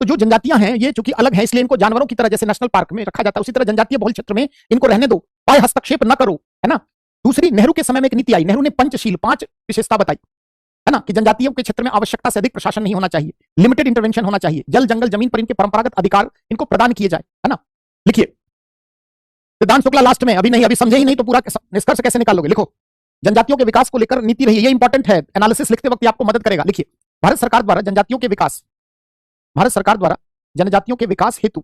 तो जो जनजातियां हैं ये चूंकि अलग हैं, इसलिए इनको जानवरों की तरह जैसे नेशनल पार्क में रखा जाता है, उसी तरह जनजातीय बहुल क्षेत्र में इनको रहने दो, बाह्य हस्तक्षेप न करो, है ना। दूसरी, नेहरू के समय में एक नीति आई, नेहरू ने पंचशील, 5 विशेषता बताई, है ना, कि जनजातियों के क्षेत्र में आवश्यकता से अधिक प्रशासन नहीं होना चाहिए, लिमिटेड इंटरवेंशन होना चाहिए, जल जंगल जमीन पर इनके परंपरागत अधिकार इनको प्रदान किए जाए, है ना। लिखिए, सिद्धांत शुक्ला लास्ट में, अभी नहीं, अभी समझे ही नहीं तो पूरा निष्कर्ष कैसे निकालोगे। लिखो, जनजातियों के विकास को लेकर नीति रही है, ये इंपॉर्टेंट है, एनालिसिस लिखते वक्त आपको मदद करेगा। लिखिए, भारत सरकार द्वारा जनजातियों के विकास, भारत सरकार द्वारा जनजातियों के विकास हेतु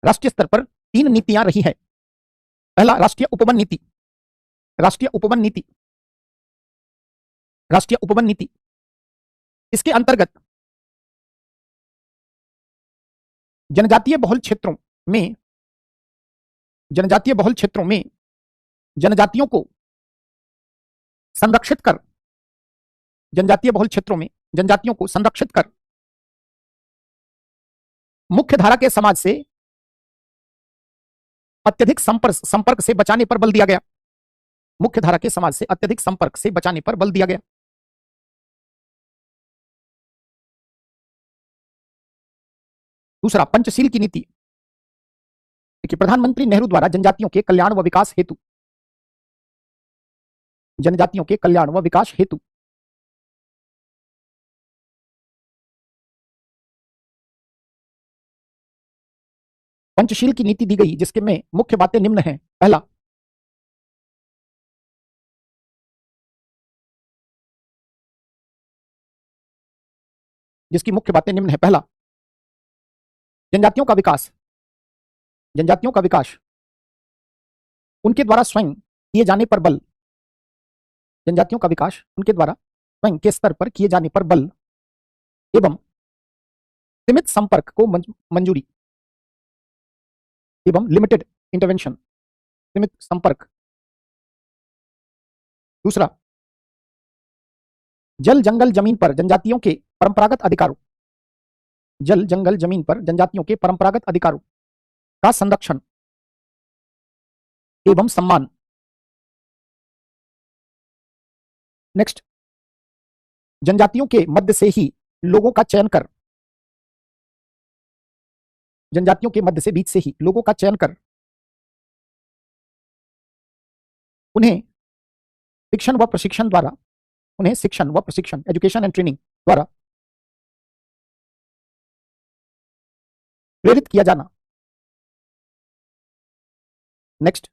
राष्ट्रीय स्तर पर 3 नीतियां रही है। पहला, राष्ट्रीय उपवन नीति, राष्ट्रीय उपवन नीति, राष्ट्रीय उपवन नीति। इसके अंतर्गत जनजातीय बहुल क्षेत्रों में, जनजातीय बहुल क्षेत्रों में जनजातियों को संरक्षित कर, जनजातीय बहुल क्षेत्रों में जनजातियों को संरक्षित कर मुख्य धारा के समाज से अत्यधिक संपर्क से बचाने पर बल दिया गया, मुख्य धारा के समाज से अत्यधिक संपर्क से बचाने पर बल दिया गया। दूसरा, पंचशील की नीति, देखिए, प्रधानमंत्री नेहरू द्वारा जनजातियों के कल्याण व विकास हेतु, जनजातियों के कल्याण व विकास हेतु पंचशील की नीति दी गई जिसके में मुख्य बातें निम्न हैं। पहला, जिसकी मुख्य बातें निम्न है। पहला, जनजातियों का विकास, जनजातियों का विकास उनके द्वारा स्वयं किए जाने पर बल, जनजातियों का विकास उनके द्वारा स्वयं के स्तर पर किए जाने पर बल एवं सीमित संपर्क को मंजूरी, एवं लिमिटेड इंटरवेंशन, सीमित संपर्क। दूसरा, जल जंगल जमीन पर जनजातियों के परंपरागत अधिकारों, जल जंगल जमीन पर जनजातियों के परंपरागत अधिकारों का संरक्षण एवं सम्मान। नेक्स्ट, जनजातियों के मध्य से ही लोगों का चयन कर, जनजातियों के मध्य से बीच से ही लोगों का चयन कर उन्हें शिक्षण व प्रशिक्षण द्वारा, उन्हें शिक्षण व प्रशिक्षण, एजुकेशन एंड ट्रेनिंग द्वारा प्रेरित किया जाना। नेक्स्ट,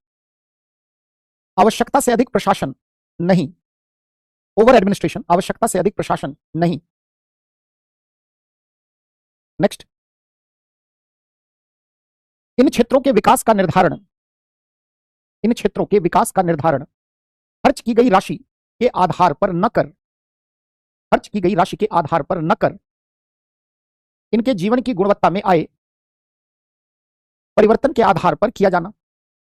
आवश्यकता से अधिक प्रशासन नहीं, ओवर एडमिनिस्ट्रेशन, आवश्यकता से अधिक प्रशासन नहीं। नेक्स्ट, इन क्षेत्रों के विकास का निर्धारण, इन क्षेत्रों के विकास का निर्धारण खर्च की गई राशि के आधार पर न कर, खर्च की गई राशि के आधार पर न कर इनके जीवन की गुणवत्ता में आए परिवर्तन के आधार पर किया जाना,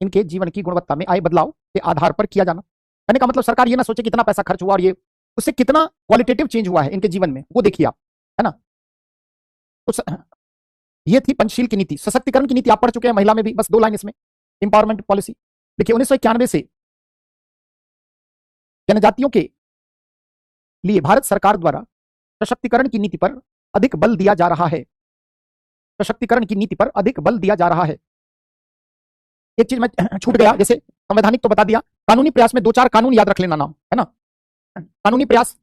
इनके जीवन की गुणवत्ता में आए बदलाव के आधार पर किया जाना। कहने का मतलब सरकार ये ना सोचे कितना पैसा खर्च हुआ और ये उससे कितना क्वालिटेटिव चेंज हुआ है इनके जीवन में, वो देखिए आप, है ना। तो ये थी पंचशील की नीति। सशक्तिकरण की नीति आप पढ़ चुके हैं, महिला में भी, बस 2 लाइन इसमें, इंपावरमेंट पॉलिसी। देखिए 1991 से जनजातियों के लिए भारत सरकार द्वारा सशक्तिकरण की नीति पर अधिक बल दिया जा रहा है, सशक्तिकरण की नीति पर अधिक बल दिया जा रहा है। एक चीज मैं छूट गया, जैसे संवैधानिक तो बता दिया, कानूनी प्रयास में 2-4 कानून याद रख लेना नाम, है ना। कानूनी प्रयास,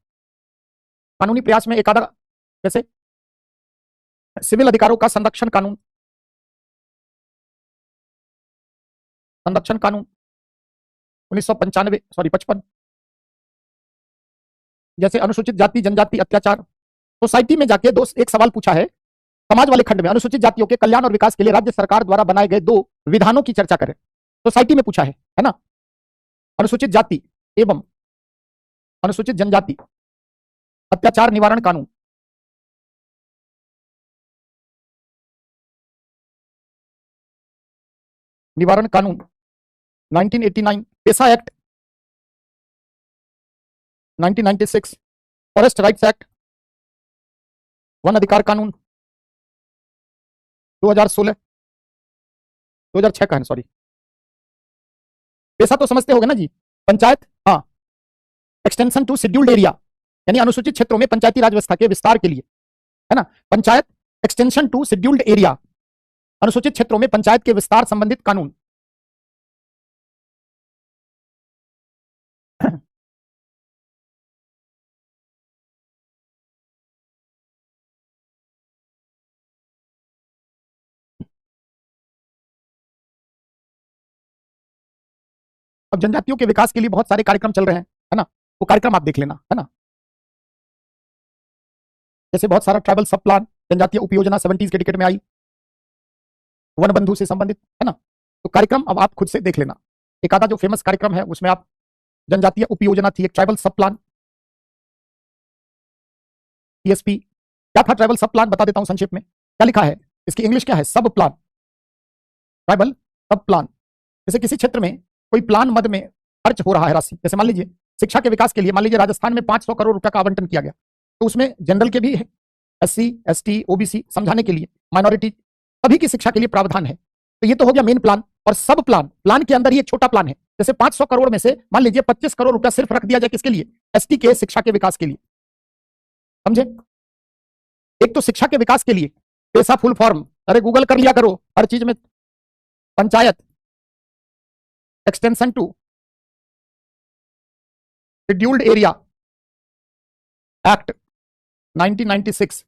कानूनी प्रयास में एक आधा, जैसे सिविल अधिकारों का संरक्षण कानून, संरक्षण कानून 1995 सॉरी 55, जैसे अनुसूचित जाति जनजाति अत्याचार। सोसाइटी में जाके एक सवाल पूछा है, समाज वाले खंड में अनुसूचित जातियों के कल्याण और विकास के लिए राज्य सरकार द्वारा बनाए गए 2 विधानों की चर्चा करें। सोसाइटी में पूछा है ना। अनुसूचित जाति एवं अनुसूचित जनजाति अत्याचार निवारण कानून, निवारण कानून 1989, पेशा act 1996, forest rights act, one अधिकार कानून 2016, 2006 का है, सॉरी। पेशा तो समझते होगे ना जी, पंचायत, हाँ, एक्सटेंशन टू शेड्यूल्ड एरिया, यानी अनुसूचित क्षेत्रों में पंचायती राज व्यवस्था के विस्तार के लिए, है ना। Panchayat extension to scheduled area, अनुसूचित क्षेत्रों में पंचायत के विस्तार संबंधित कानून। अब जनजातियों के विकास के लिए बहुत सारे कार्यक्रम चल रहे हैं, है ना, वो कार्यक्रम आप देख लेना, है ना। जैसे बहुत सारा ट्राइबल सब प्लान, जनजातीय उपयोजना 70s के टिकट में आई, वन बंधु से संबंधित, है ना। तो कार्यक्रम अब आप खुद से देख लेना। एक आधा जो फेमस कार्यक्रम है उसमें आप, जनजातीय उपयोजना थी, एक ट्राइबल सब प्लान, टीएसपी। क्या था ट्राइबल सब प्लान, बता देता हूं संक्षेप में। क्या लिखा है, इसकी इंग्लिश क्या है, सब प्लान, ट्राइबल सब प्लान। जैसे किसी क्षेत्र में कोई प्लान मद में खर्च हो रहा है राशि, जैसे मान लीजिए शिक्षा के विकास के लिए, मान लीजिए राजस्थान में 500 करोड़ रुपए का आवंटन किया गया, तो उसमें जनरल के भी, एससी एसटी ओबीसी समझाने के लिए, माइनॉरिटी, सभी की शिक्षा के लिए प्रावधान है। तो ये तो हो गया मेन प्लान। और सब प्लान, प्लान के अंदर ही एक छोटा प्लान है। जैसे 500 करोड़ में से मान लीजिए 25 करोड़ रुपया सिर्फ रख दिया जाए, किसके लिए, एसटी के शिक्षा के विकास के लिए, समझे। एक तो शिक्षा के विकास के लिए, पेशा फुल फॉर्म, अरे गूगल कर लिया करो हर चीज में, panchayat extension to scheduled area act 1996,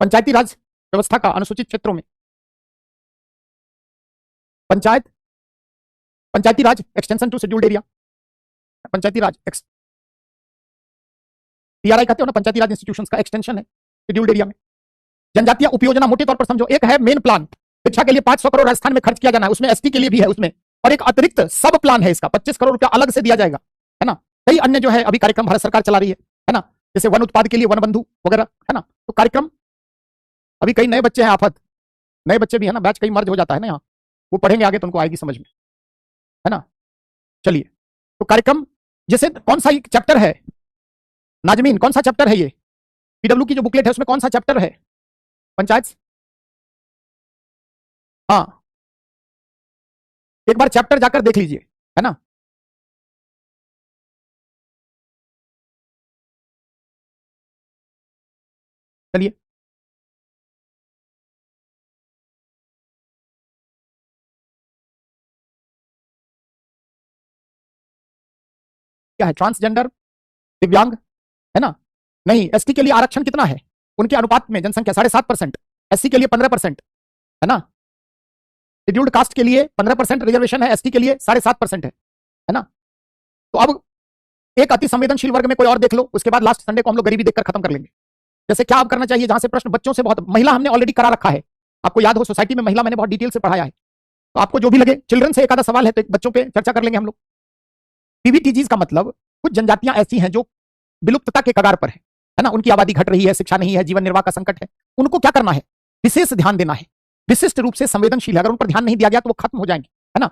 Panchayati Raj व्यवस्था का अनुसूचित क्षेत्रों में Panchayati Raj extension to scheduled area, Panchayati Raj PRI कहते हो ना, पंचायती राज इंस्टीट्यूशंस का एक्सटेंशन है शेड्यूल्ड एरिया में। जनजातीय उपयोजना मोटे तौर पर समझो, एक है मेन प्लान, शिक्षा के लिए 500 करोड़ राजस्थान में खर्च किया जाना है, उसमें एसटी के लिए भी है उसमें, और एक अतिरिक्त सब प्लान है इसका 25 करोड़ रुपया अलग से दिया जाएगा, है ना। कई अन्य जो है अभी कार्यक्रम भारत सरकार चला रही है ना, जैसे वन उत्पाद के लिए वन बंधु वगैरह, है ना। तो कार्यक्रम अभी कई नए बच्चे हैं, आफत नए बच्चे भी है ना, बैच कई मर्ज हो जाता है ना यहाँ, वो पढ़ेंगे आगे तो उनको आएगी समझ में, है ना। चलिए, तो कार्यक्रम जैसे कौन सा चैप्टर है नाजमीन, कौन सा चैप्टर है ये, पीडब्ल्यू की जो बुकलेट है उसमें कौन सा चैप्टर है पंचायत? हाँ, एक बार चैप्टर जाकर देख लीजिए, है ना। चलिए, क्या है, ट्रांसजेंडर, दिव्यांग, है ना। नहीं, एसटी के लिए आरक्षण कितना है उनके अनुपात में, जनसंख्या 7.5%, एससी के लिए 15%, है ना। शेड्यूल्ड कास्ट के लिए 15% रिजर्वेशन है, एसटी के लिए 7.5% है ना। तो अब एक अति संवेदनशील वर्ग में कोई और देख लो, उसके बाद लास्ट संडे को हम लोग गरीबी देखकर खत्म कर लेंगे। जैसे क्या अब करना चाहिए, जहां से प्रश्न बच्चों से बहुत, महिला हमने ऑलरेडी करा रखा है, आपको याद हो सोसाइटी में महिला मैंने बहुत डिटेल से पढ़ाया है, तो आपको जो भी लगे, चिल्ड्रन से एक आधा सवाल है तो बच्चों पे चर्चा कर लेंगे हम लोग। पीवीटीजीज का मतलब, कुछ जनजातियां ऐसी हैं जो विलुप्तता के कगार पर है ना, उनकी आबादी घट रही है, शिक्षा नहीं है, जीवन निर्वाह का संकट है, उनको क्या करना है, विशेष ध्यान देना है, विशिष्ट रूप से संवेदनशील है, अगर उन पर ध्यान नहीं दिया गया तो वो खत्म हो जाएंगे, है ना।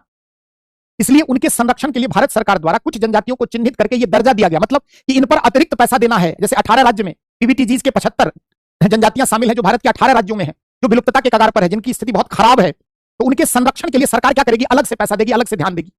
इसलिए उनके संरक्षण के लिए भारत सरकार द्वारा कुछ जनजातियों को चिन्हित करके ये दर्जा दिया गया, मतलब कि इन पर अतिरिक्त पैसा देना है। जैसे 18 राज्य में पीवीटीजीज के 75 जनजातियां शामिल हैं जो भारत के 18 राज्यों में है, जो विलुप्तता के कगार पर है, जिनकी स्थिति बहुत खराब है, तो उनके संरक्षण के लिए सरकार क्या करेगी, अलग से पैसा देगी, अलग से ध्यान देगी।